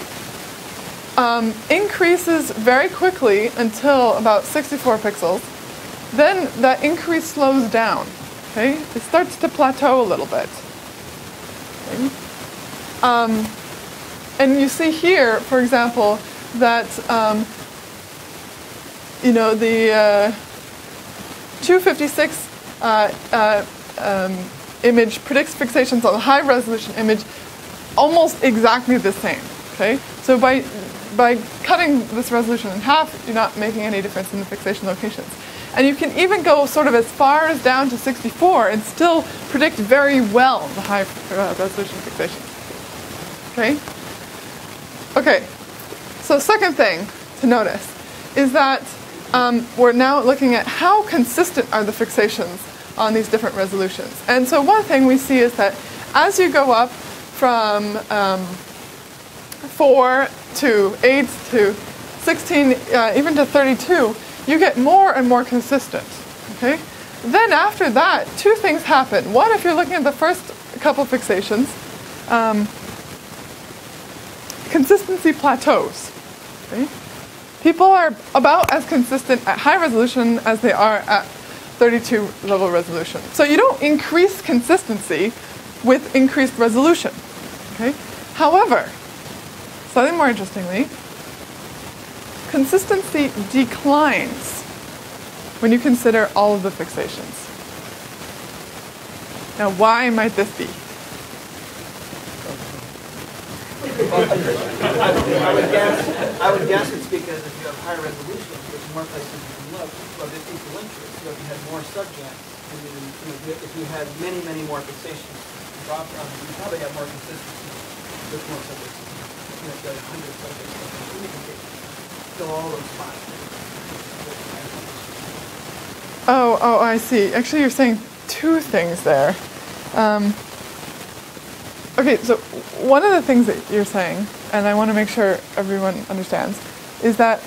Increases very quickly until about 64 pixels. Then that increase slows down. Okay, it starts to plateau a little bit. Okay. And you see here, for example, that you know, the 256 image predicts fixations on the high resolution image almost exactly the same. Okay, so by cutting this resolution in half, you're not making any difference in the fixation locations. And you can even go sort of as far as down to 64 and still predict very well the high resolution fixation. Okay? Okay, so second thing to notice is that we're now looking at how consistent are the fixations on these different resolutions. And so one thing we see is that as you go up from 4 to 8 to 16, even to 32, you get more and more consistent. Okay? Then after that, two things happen. One, if you're looking at the first couple fixations, consistency plateaus. Okay? People are about as consistent at high resolution as they are at 32 level resolution. So you don't increase consistency with increased resolution. Okay? However, slightly more interestingly, consistency declines when you consider all of the fixations. Now, why might this be? I would guess it's because if you have higher resolution, there's more places you can look of equal interest. So if you had more subjects, and if you had many more fixations drop down, you probably have more consistency with more subjects. You know, if you had 100 subjects, you can fill all those spots. Oh, I see. Actually, you're saying two things there. Okay, so one of the things that you're saying, and I want to make sure everyone understands, is that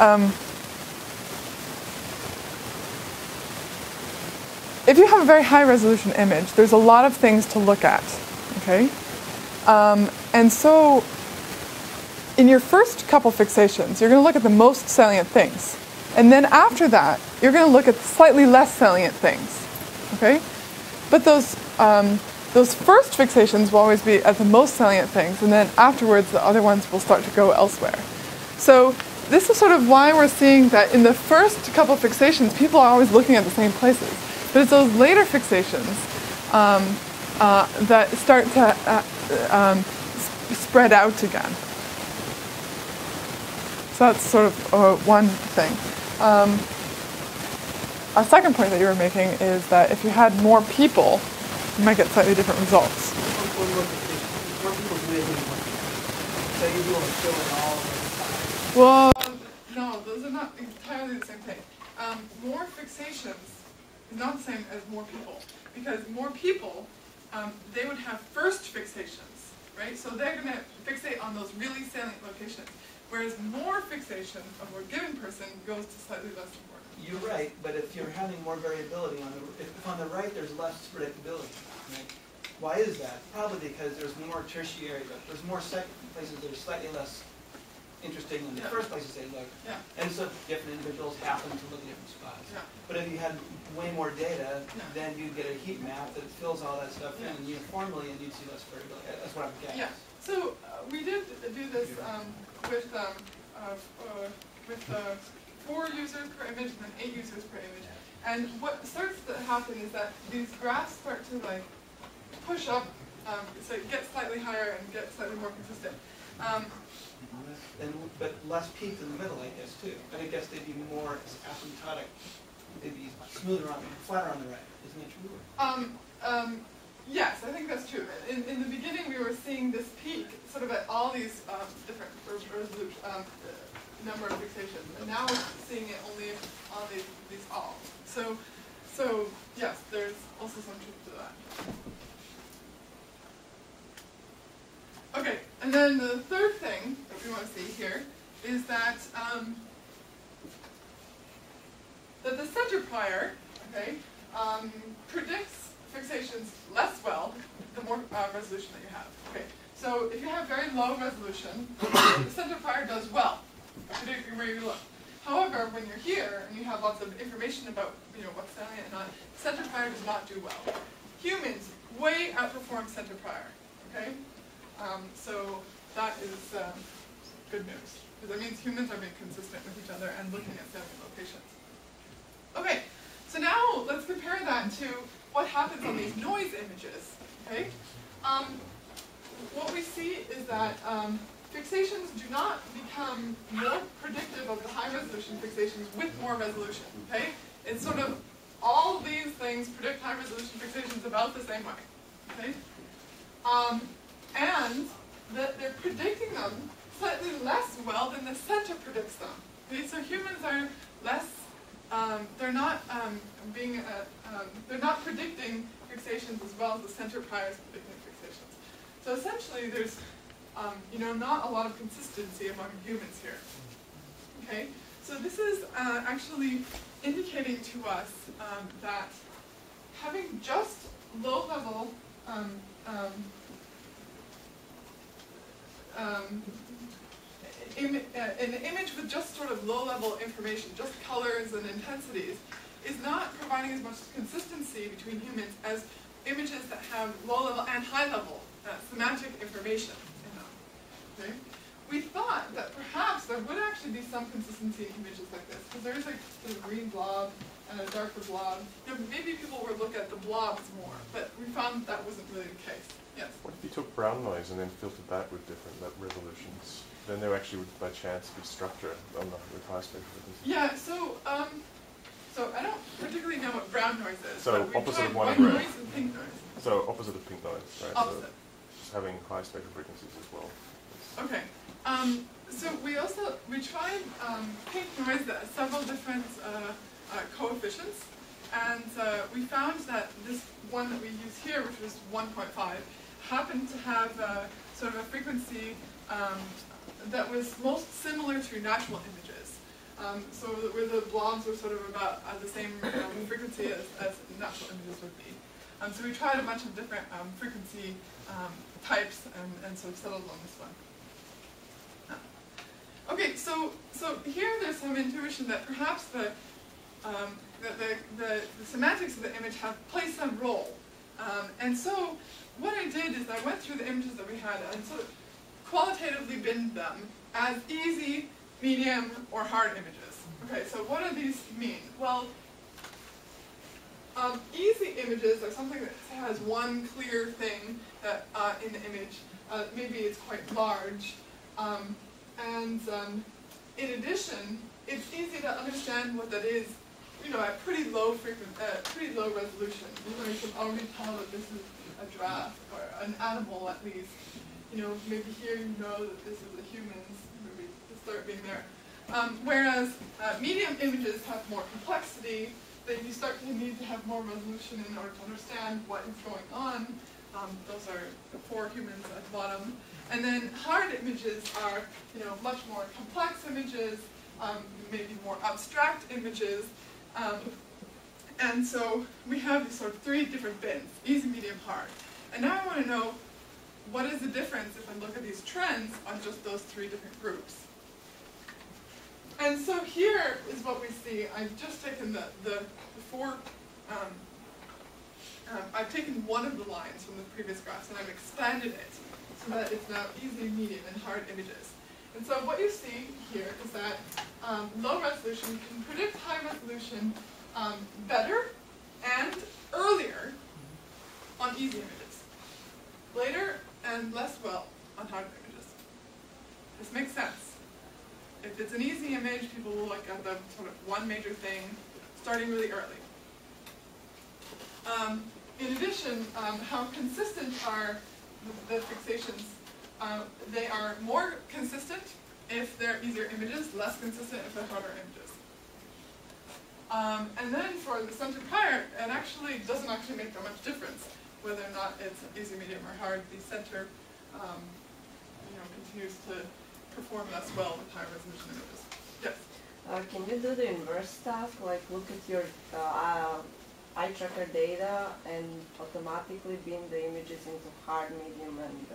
if you have a very high resolution image, there's a lot of things to look at, okay? And so in your first couple fixations, you're going to look at the most salient things. And then after that, you're going to look at slightly less salient things, okay? But those first fixations will always be at the most salient things, and then afterwards the other ones will start to go elsewhere. So this is sort of why we're seeing that in the first couple fixations, people are always looking at the same places. But it's those later fixations that start to spread out again. So that's sort of one thing. A second point that you were making is that if you had more people, you might get slightly different results. Well, no, those are not entirely the same thing. More fixations is not the same as more people, because more people, they would have first fixations, right? So they're going to fixate on those really salient locations, whereas more fixation of a given person goes to slightly less important. You're right, but if you're having more variability if on the right there's less predictability, right? Why is that? Probably because there's more tertiary, there's more second places that are slightly less interesting than the first places they look. Yeah. And so different individuals happen to look at different spots. Yeah. But if you had way more data, then you'd get a heat map that fills all that stuff in uniformly, and you'd see less variability. That's what I'm getting. Yeah. So we did do this with 4 users per image and then 8 users per image. And what starts to happen is that these graphs start to like push up, so it gets slightly higher and get slightly more consistent. But less peaks in the middle, I guess, too. And I guess they'd be more asymptotic. They'd be flatter on the right. Isn't that true? Yes, I think that's true. In the beginning, we were seeing this peak sort of at all these different number of fixations, and now we're seeing it only on these all. So yes, there's also some truth to that. Okay, and then the third thing that we want to see here is that that the center prior, okay, predicts fixations less well the more resolution that you have. Okay, so if you have very low resolution, the center prior does well, predicting where you look. However, when you're here and you have lots of information about what's salient and not, center prior does not do well. Humans way outperform center prior. Okay, so that is good news, because it means humans are being consistent with each other and looking at salient locations. Okay, so now let's compare that to what happens on these noise images. Okay, what we see is that fixations do not become more predictive of the high-resolution fixations with more resolution. Okay, it's sort of all these things predict high-resolution fixations about the same way. Okay, and that they're predicting them slightly less well than the center predicts them. Okay, so humans are less. They're not they're not predicting fixations as well as the center prior is predicting fixations. So essentially, there's not a lot of consistency among humans here. Okay, so this is actually indicating to us that having just low-level an image with just sort of low-level information, just colors and intensities, is not providing as much consistency between humans as images that have low-level and high-level semantic information in them. Okay? We thought that perhaps there would actually be some consistency in images like this, because there is a green blob and a darker blob. Maybe people would look at the blobs more, but we found that wasn't really the case. Yes? What if you took brown noise and then filtered that with different resolutions? Then there actually would, by chance, be structure on with high spectral frequencies. Yeah, so I don't particularly know what brown noise is. So opposite of white noise and pink noise. So opposite of pink noise, right? Opposite. So just having high spectral frequencies as well. Okay. So we tried pink noise at several different coefficients, and we found that this one that we use here, which was 1.5, happened to have sort of a frequency that was most similar to natural images. So where the blobs were sort of about the same frequency as natural images would be. So we tried a bunch of different frequency types and sort of settled on this one. Okay, so here there's some intuition that perhaps the semantics of the image play some role. And so what I did is I went through the images that we had and sort of qualitatively binned them as easy, medium, or hard images. Okay, so what do these mean? Well, easy images are something that has one clear thing that in the image. Maybe it's quite large. And in addition, it's easy to understand what that is, at pretty low resolution. You can already tell that this is a giraffe or an animal at least. Maybe here you know that this is a human's. Maybe to start being there. Whereas medium images have more complexity. Then you start to need to have more resolution in order to understand what is going on. Those are the 4 humans at the bottom. And then hard images are, much more complex images, maybe more abstract images. And so we have these sort of 3 different bins, easy, medium, hard. And now I want to know, what is the difference if I look at these trends on just those 3 different groups? And so here is what we see. I've just taken the 4, I've taken one of the lines from the previous graphs and I've expanded it so that it's now easy, medium, and hard images. And so what you see here is that low resolution can predict high resolution better and earlier on easy images, later and less well on hard images. This makes sense. If it's an easy image, people will look at the sort of one major thing starting really early. In addition, how consistent are the fixations? They are more consistent if they're easier images, less consistent if they're harder images. And then for the center prior, it actually doesn't actually make that much difference whether or not it's easy, medium, or hard. The center continues to perform less well with high resolution images. Yes? Can you do the inverse stuff, like look at your eye tracker data and automatically bin the images into hard, medium, and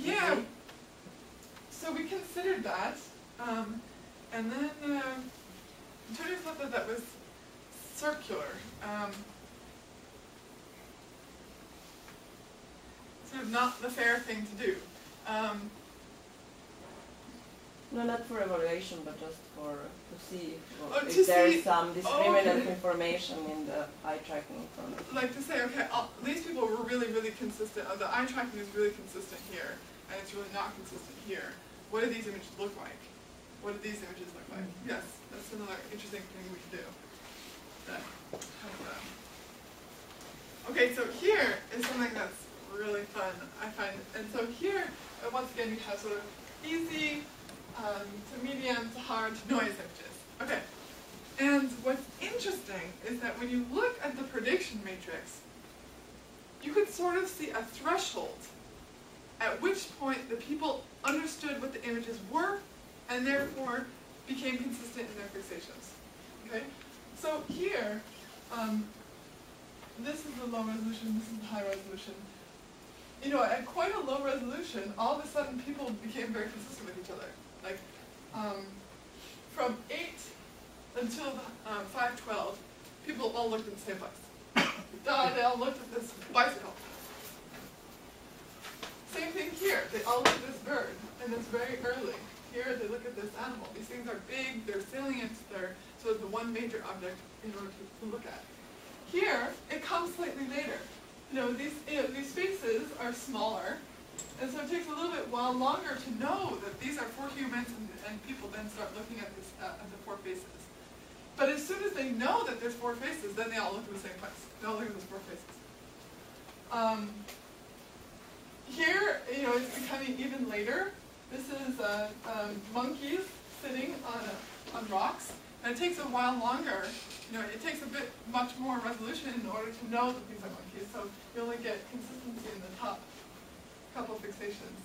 yeah. So we considered that, and then it turns out that was circular. Sort of not the fair thing to do. No, not for evaluation, but just to see if there is some discriminant information in the eye tracking information. Like to say, okay, these people were really, really consistent. The eye tracking is really consistent here, and it's really not consistent here. What do these images look like? What do these images look like? Yes, that's another interesting thing we can do. Okay, so here is something that's really fun, I find. And so here, once again, we have sort of easy to medium to hard to noise images. Okay, and what's interesting is that when you look at the prediction matrix, you could sort of see a threshold at which point the people understood what the images were and therefore became consistent in their fixations. Okay, so here, this is the low resolution, this is the high resolution. You know, at quite a low resolution, all of a sudden people became very consistent with each other. Like, from 8 until 512, people all looked at the same place. They all looked at this bicycle. Same thing here. They all look at this bird, and it's very early. Here they look at this animal. These things are big, they're salient, they're sort of the one major object in order to look at. Here, it comes slightly later. These spaces are smaller, and so it takes a little bit while longer to know that these are 4 humans, and people then start looking at this at the 4 faces. But as soon as they know that there's 4 faces, then they all look at the same place. They all look at those 4 faces. Here, it's becoming even later. This is monkeys sitting on rocks, and it takes a while longer. It takes much more resolution in order to know that these are monkeys. So you only get consistency in the top couple fixations.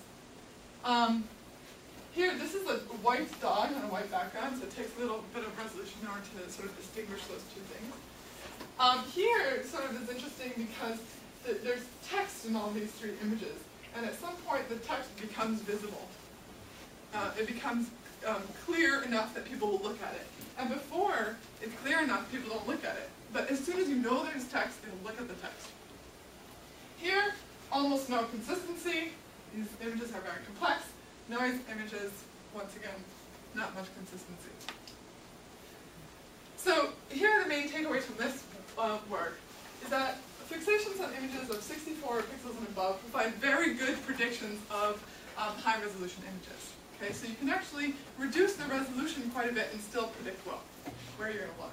Here, this is a white dog on a white background, so it takes a little bit of resolution in order to sort of distinguish those two things. Here, sort of is interesting because there's text in all these 3 images, and at some point the text becomes visible. It becomes clear enough that people will look at it. And before it's clear enough, people don't look at it. But as soon as you know there's text, they'll look at the text. Here, almost no consistency. These images are very complex. Noise images, once again, not much consistency. So here are the main takeaways from this work, is that fixations on images of 64 pixels and above provide very good predictions of high resolution images. Okay, so you can actually reduce the resolution quite a bit and still predict well where you're going to look.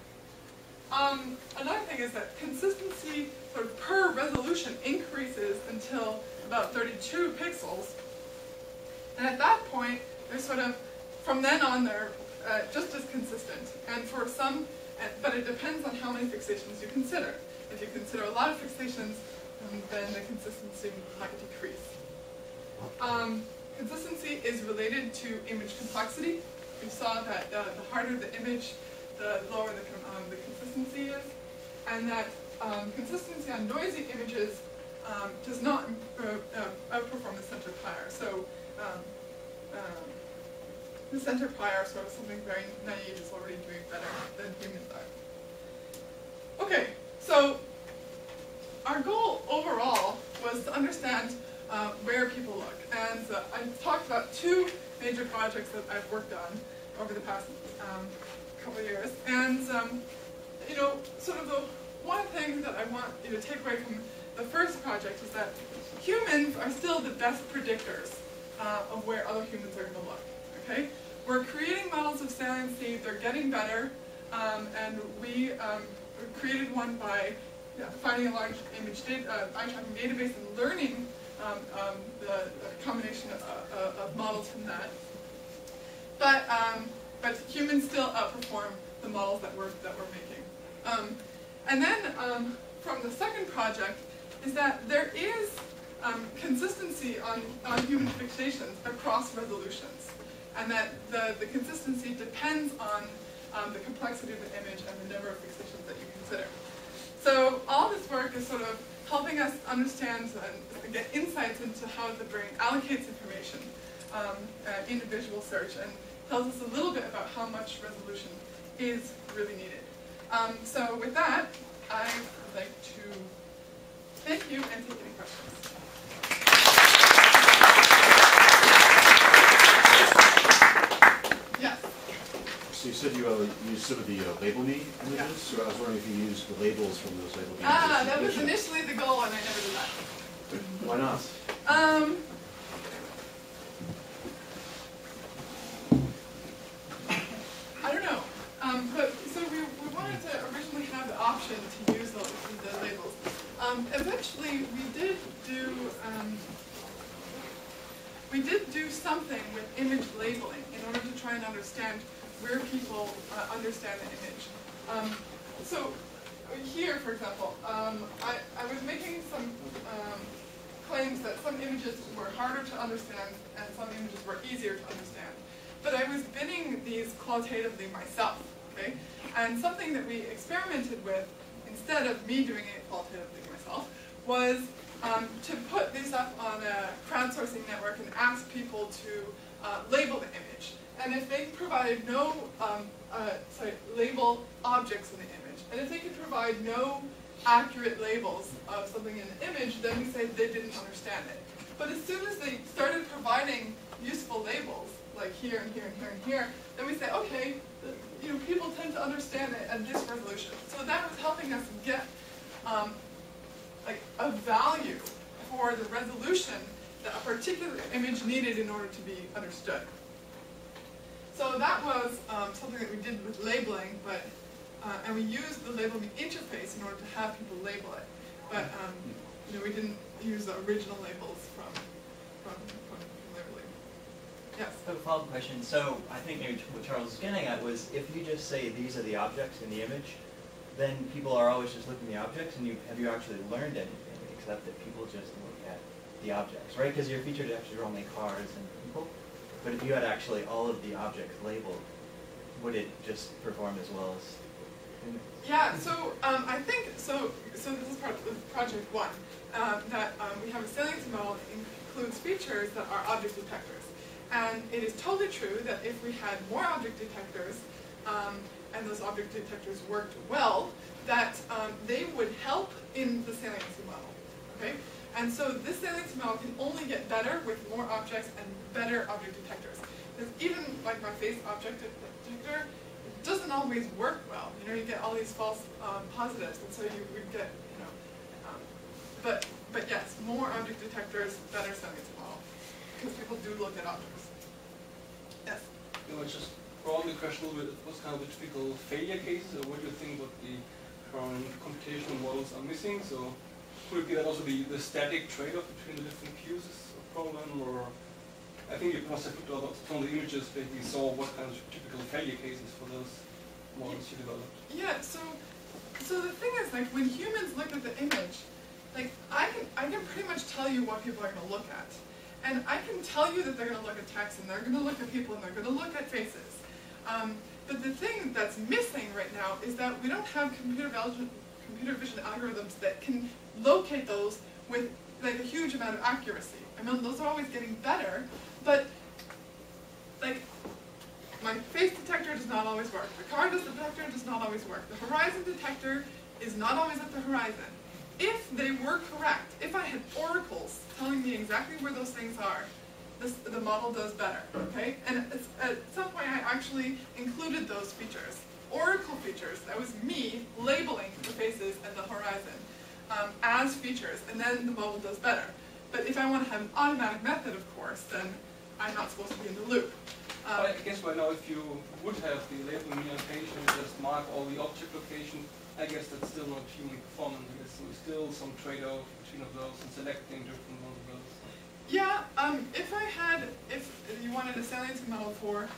Another thing is that consistency sort of per resolution increases until about 32 pixels. And at that point, they're sort of, from then on, they're just as consistent. And for some, but it depends on how many fixations you consider. If you consider a lot of fixations, then the consistency might decrease. Consistency is related to image complexity. We saw that the harder the image, the lower the consistency is, and that consistency on noisy images does not outperform the center prior. So the center prior, sort of something very naive, is already doing better than humans are. Okay, so our goal overall was to understand where people look. And I talked about 2 major projects that I've worked on over the past couple of years. And, sort of the one thing that I want you to take away from the first project is that humans are still the best predictors of where other humans are going to look. Okay? We're creating models of saliency. They're getting better. And we created one by finding a large image eye tracking database and learning the combination of models from that. But humans still outperform the models that we're making. And then from the second project is that there is consistency on human fixations across resolutions, and that the consistency depends on the complexity of the image and the number of fixations that you consider. So all this work is sort of helping us understand and get insights into how the brain allocates information in visual search, and tells us a little bit about how much resolution is really needed. So with that, I would like to thank you and take any questions. said you use sort of the label me images, so I was wondering if you used the labels from those label me images. That was initially the goal, and I never did that. Why not? I don't know. But so we wanted to originally have the option to use the labels. Eventually, we did do something with image labeling in order to try and understand where people understand the image. So here, for example, I was making some claims that some images were harder to understand and some images were easier to understand. But I was binning these qualitatively myself, okay? And something that we experimented with, instead of me doing it qualitatively myself, was to put these up on a crowdsourcing network and ask people to label the image. And if they provided no, label objects in the image, and if they could provide no accurate labels of something in the image, then we say they didn't understand it. But as soon as they started providing useful labels, like here and here and here and here, then we say, okay, people tend to understand it at this resolution. So that was helping us get like a value for the resolution that a particular image needed in order to be understood. So that was something that we did with labeling, but and we used the label me interface in order to have people label it. But we didn't use the original labels from labeling. Yes? I have a follow-up question. So I think maybe what Charles was getting at was, if you just say these are the objects in the image, then people are always just looking at the objects, and have you actually learned anything except that people just look at the objects, right? Because your feature detectors are only cars and people. But if you had actually all of the objects labeled, would it just perform as well as? Yeah. So I think so. So this is part of project one. That we have a saliency model that includes features that are object detectors, and it is totally true that if we had more object detectors, and those object detectors worked well, that they would help in the saliency model. Okay. And so this saliency model can only get better with more objects and better object detectors. Because even like my face object detector, it doesn't always work well. You get all these false positives, and so you would get, but yes, more object detectors, better saliency model, because people do look at objects. Yes. Just broaden the question a little bit. What's kind of the typical failure cases, or what do you think what the current computational models are missing? So could it be that also the static trade-off between the different queues is a problem, or I think you must have looked at some of the images that you saw what kind of typical failure cases for those models you developed. Yeah, so the thing is, like, when humans look at the image, like, I can pretty much tell you what people are going to look at. And I can tell you that they're going to look at text, and they're going to look at people, and they're going to look at faces. But the thing that's missing right now is that we don't have computer vision algorithms that can locate those with like a huge amount of accuracy. I mean, those are always getting better, but like my face detector does not always work. The car detector does not always work. The horizon detector is not always at the horizon. If they were correct, if I had oracles telling me exactly where those things are, the model does better, okay? And at some point I actually included those features. Oracle features, that was me labeling the faces and the horizon as features, and then the model does better. But if I want to have an automatic method, of course, then I'm not supposed to be in the loop. I guess right now, if you would have the labeling annotation, just mark all the object location, I guess that's still not human performance. I guess there's still some trade-off between of those and selecting different ones of those. Yeah, if you wanted a saliency model for,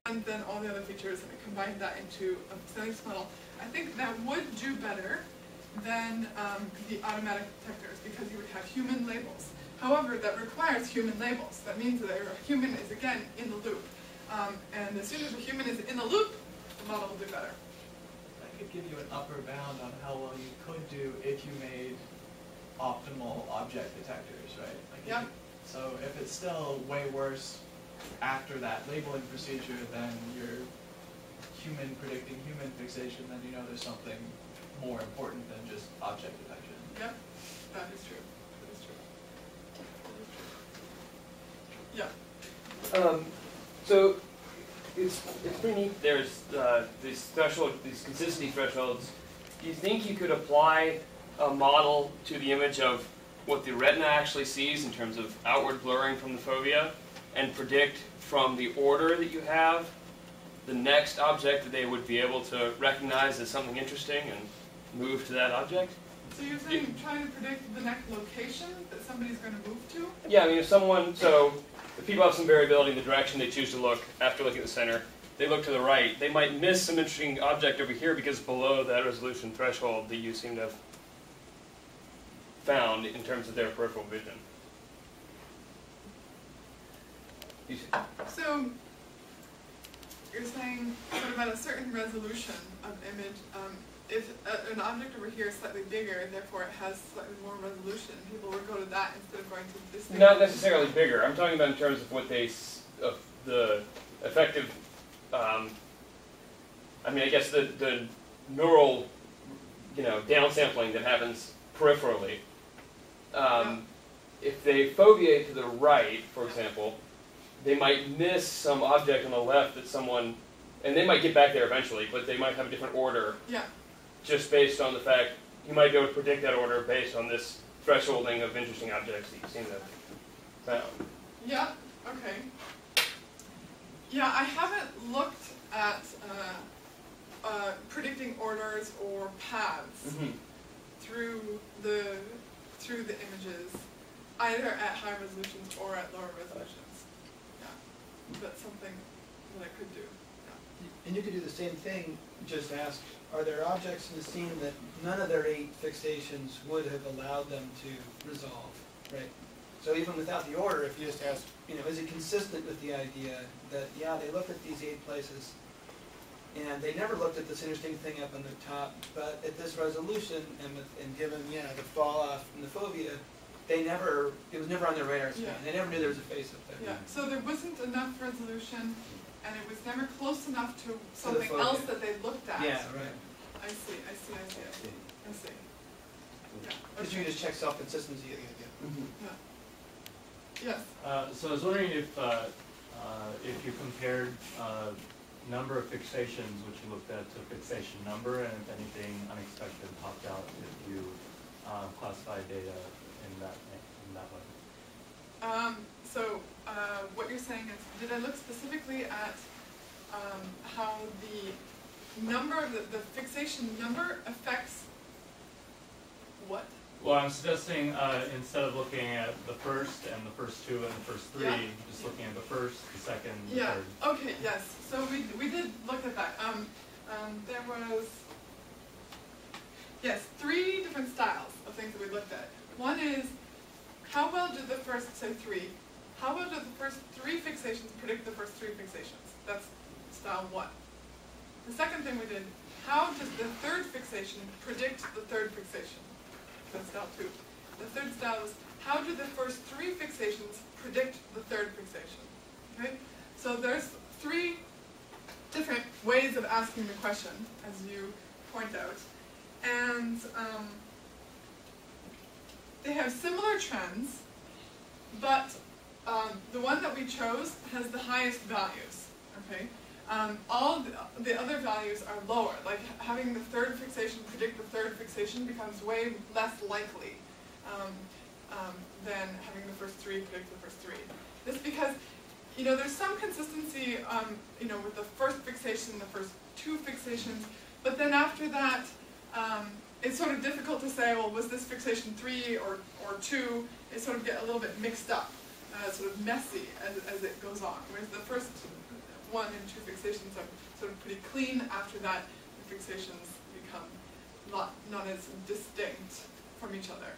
and then all the other features, and combined that into a saliency model, I think that would do better than the automatic detectors, because you would have human labels. However, that requires human labels. That means that a human is, again, in the loop. And as soon as a human is in the loop, the model will do better. I could give you an upper bound on how well you could do if you made optimal object detectors, right? Like yeah. So if it's still way worse after that labeling procedure than your human predicting human fixation, then you know there's something more important than just object detection. Yep, that is true. That is true. That is true. Yeah. So it's pretty neat. There's these consistency thresholds. Do you think you could apply a model to the image of what the retina actually sees in terms of outward blurring from the fovea, and predict from the order that you have the next object that they would be able to recognize as something interesting and move to that object? So you're saying trying to predict the next location that somebody's going to move to? Yeah, I mean, if people have some variability in the direction they choose to look after looking at the center, they look to the right, they might miss some interesting object over here because below that resolution threshold that you seem to have found in terms of their peripheral vision. So you're saying sort of at a certain resolution of image, if an object over here is slightly bigger, therefore it has slightly more resolution, people would go to that instead of going to this thing. Not necessarily bigger. I'm talking about in terms of what the effective, I mean, I guess the neural, downsampling that happens peripherally. If they foveate to the right, for example, they might miss some object on the left that someone, and they might get back there eventually, but they might have a different order. Yeah. Just based on the fact you might be able to predict that order based on this thresholding of interesting objects that you seem to have found. Yeah. Okay. Yeah, I haven't looked at predicting orders or paths through the images, either at high resolutions or at lower resolutions. Yeah, that's something that I could do. Yeah. And you could do the same thing. Just ask: are there objects in the scene that none of their 8 fixations would have allowed them to resolve? Right. So even without the order, if you just ask, is it consistent with the idea that they looked at these 8 places, and they never looked at this interesting thing up on the top, but at this resolution and given the fall off in the fovea, it was never on their radar screen. Yeah. They never knew there was a face up there. Yeah. So there wasn't enough resolution, and it was never close enough to something else that they looked at. Yeah. Right. I see. Yeah. Because you just check self-consistency again. Yeah. Yes. So I was wondering if you compared number of fixations, which you looked at, to fixation number, and if anything unexpected popped out if you classified data in that way. So what you're saying is, did I look specifically at how the number, the fixation number affects what? Well, I'm suggesting instead of looking at the first and the first 2 and the first 3, just looking at the first, the second, the third. Okay, yes. So we did look at that. There was, 3 different styles of things that we looked at. One is, how well did the first, say 3, how well did the first 3 fixations predict the first 3 fixations? That's style 1. The second thing we did, how does the third fixation predict the third fixation? That's style 2. The third style is, how do the first 3 fixations predict the third fixation? Okay? So there's 3 different ways of asking the question, as you point out. And they have similar trends, but the one that we chose has the highest values. Okay? All the other values are lower. Like having the third fixation predict the third fixation becomes way less likely than having the first 3 predict the first 3. This is because there's some consistency with the first fixation, the first 2 fixations, but then after that it's sort of difficult to say, well, was this fixation 3 or 2? It sort of get a little bit mixed up, sort of messy as it goes on. Whereas the first 1 and 2 fixations are sort of pretty clean. After that, the fixations become not as distinct from each other.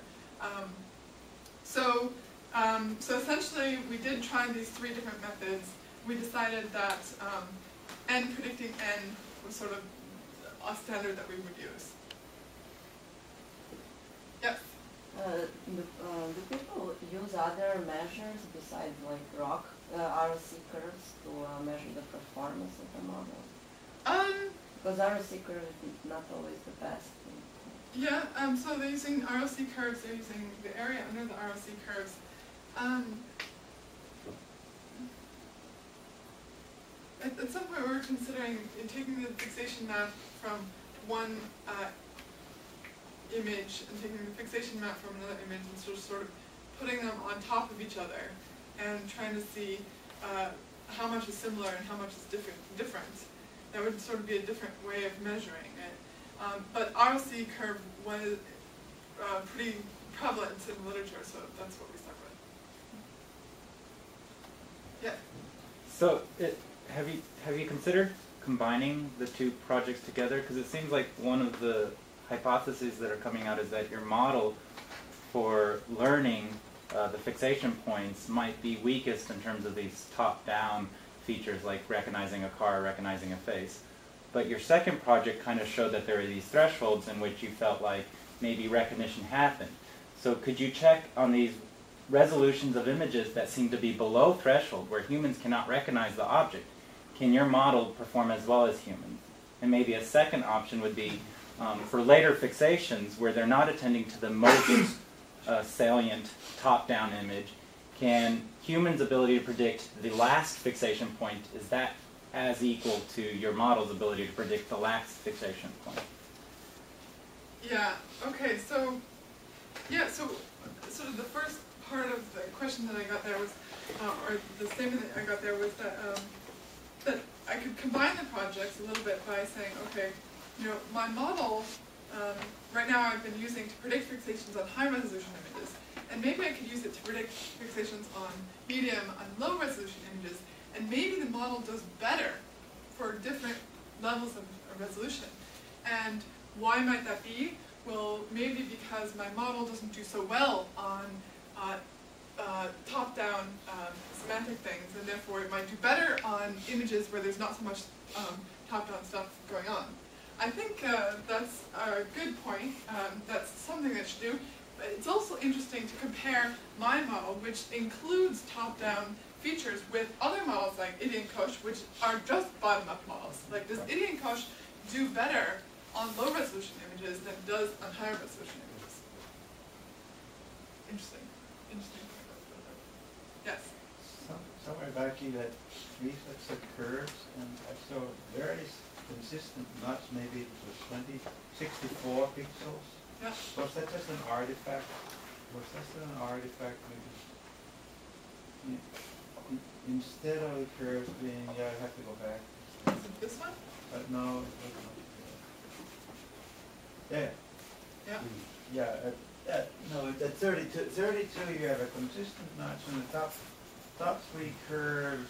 So essentially, we did try these 3 different methods. We decided that n predicting n was sort of a standard that we would use. Yes? Do people use other measures besides like ROC curves to measure the performance of the model? Because ROC curves is not always the best. Yeah, so they're using ROC curves, they're using the area under the ROC curves. at some point we were considering taking the fixation map from one image and taking the fixation map from another image and sort of putting them on top of each other and trying to see how much is similar and how much is different. That would sort of be a different way of measuring it. But ROC curve was pretty prevalent in the literature, so that's what we stuck with. Yeah. So, have you considered combining the two projects together? Because it seems like one of the hypotheses that are coming out is that your model for learning the fixation points might be weakest in terms of these top-down features like recognizing a car, recognizing a face. But your second project kind of showed that there are these thresholds in which you felt like maybe recognition happened. So could you check on these resolutions of images that seem to be below threshold, where humans cannot recognize the object? Can your model perform as well as humans? And maybe a second option would be for later fixations where they're not attending to the most salient top-down image, can humans' ability to predict the last fixation point, is that as equal to your model's ability to predict the last fixation point? Yeah, okay, so, yeah, so sort of the first part of the question that I got there was, or the statement that I got there was that, that I could combine the projects a little bit by saying, okay, you know, my model, right now I've been using to predict fixations on high-resolution images, and maybe I could use it to predict fixations on medium and low-resolution images, and maybe the model does better for different levels of resolution. And why might that be? Well, maybe because my model doesn't do so well on top-down semantic things, and therefore it might do better on images where there's not so much top-down stuff going on. I think that's a good point. That's something that should do. But it's also interesting to compare my model, which includes top-down features, with other models like Idi and Koch, which are just bottom-up models. Like, does Idi and Koch do better on low-resolution images than it does on higher-resolution images? Interesting. Interesting. Yes? Somewhere back you had three sets of curves, and I saw very consistent notch, maybe it was 64 pixels. Yeah. Was that just an artifact? Was that just an artifact? Maybe? Instead of the curves being, yeah, I have to go back. Is it this one? No, it wasn't. Yeah. Yeah. Yeah. No, at 32 you have a consistent notch, and the top three curves,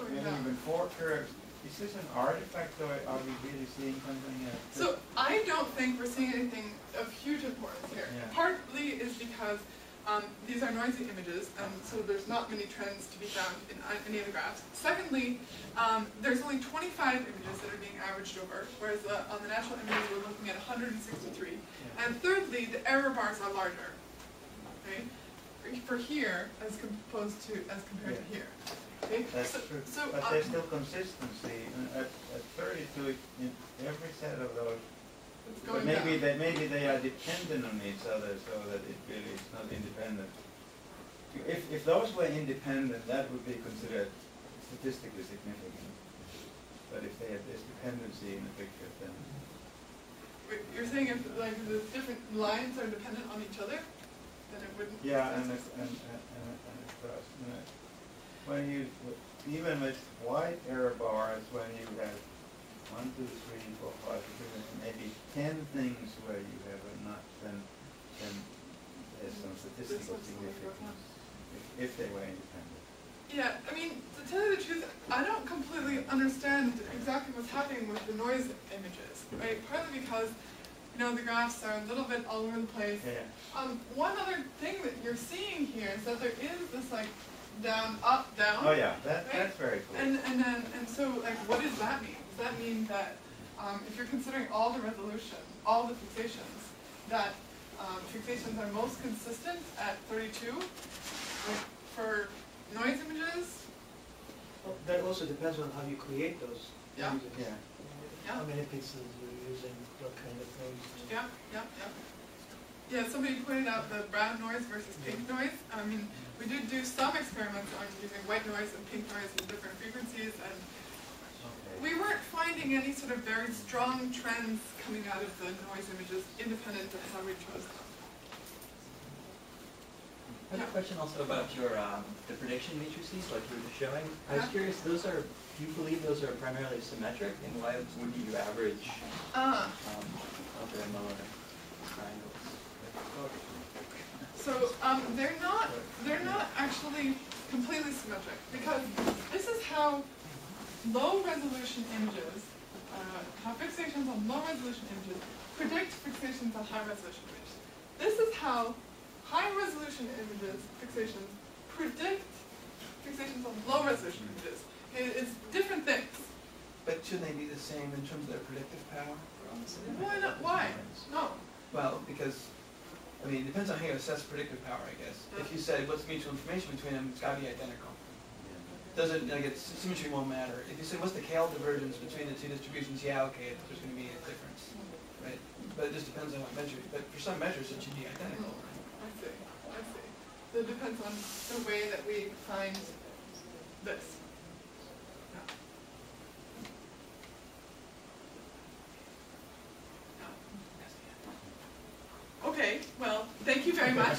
maybe even four curves. Is this an artifact, or are we really seeing something? So I don't think we're seeing anything of huge importance here. Yeah. Partly is because these are noisy images, and so there's not many trends to be found in any of the graphs. Secondly, there's only 25 images that are being averaged over, whereas on the natural images we're looking at 163. Yeah. And thirdly, the error bars are larger, right? For here as compared to here. Okay? That's true. But there's still consistency. At 32, in every set of those, but maybe they are dependent on each other, so that it really is not independent. If those were independent, that would be considered statistically significant. But if they have this dependency in the picture, then you're saying if like the different lines are dependent on each other, then it wouldn't. Yeah, and it does. When you, even with white error bars, when you have 1, 2, 3, 4, 5, 6, maybe 10 things where you have a notch, then there's some statistical significance if they were independent. Yeah, I mean, to tell you the truth, I don't completely understand exactly what's happening with the noise images, right? Partly because, you know, the graphs are a little bit all over the place. Yeah. One other thing that you're seeing here is that there is this like down, up, down. Oh yeah, right? that's very cool. And so like, what does that mean? Does that mean that if you're considering all the resolution, all the fixations, that fixations are most consistent at 32 like, for noise images? Well, that also depends on how you create those images. Yeah. How many pixels you're using, what kind of noise. Yeah, somebody pointed out the brown noise versus pink noise. I mean, we did do some experiments on using white noise and pink noise with different frequencies, and We weren't finding any sort of very strong trends coming out of the noise images independent of how we chose them. I have a question also about your the prediction matrices, like you were just showing. I was curious, do you believe those are primarily symmetric, and why wouldn't you average upper and lower triangles? So they're not actually completely symmetric, because this is how low resolution images, how fixations on low resolution images predict fixations on high resolution images. This is how high resolution images, fixations, predict fixations on low resolution images. It's different things. But shouldn't they be the same in terms of their predictive power? Why not? Why? No. Well, because, I mean, it depends on how you assess predictive power, I guess. If you say, what's the mutual information between them, it's got to be identical. Doesn't, like, symmetry won't matter. If you say, what's the KL divergence between the two distributions, yeah, okay, there's going to be a difference, right? But it just depends on what measure. But for some measures, it should be identical. I see. So it depends on the way that we find this. Okay, well, thank you very much.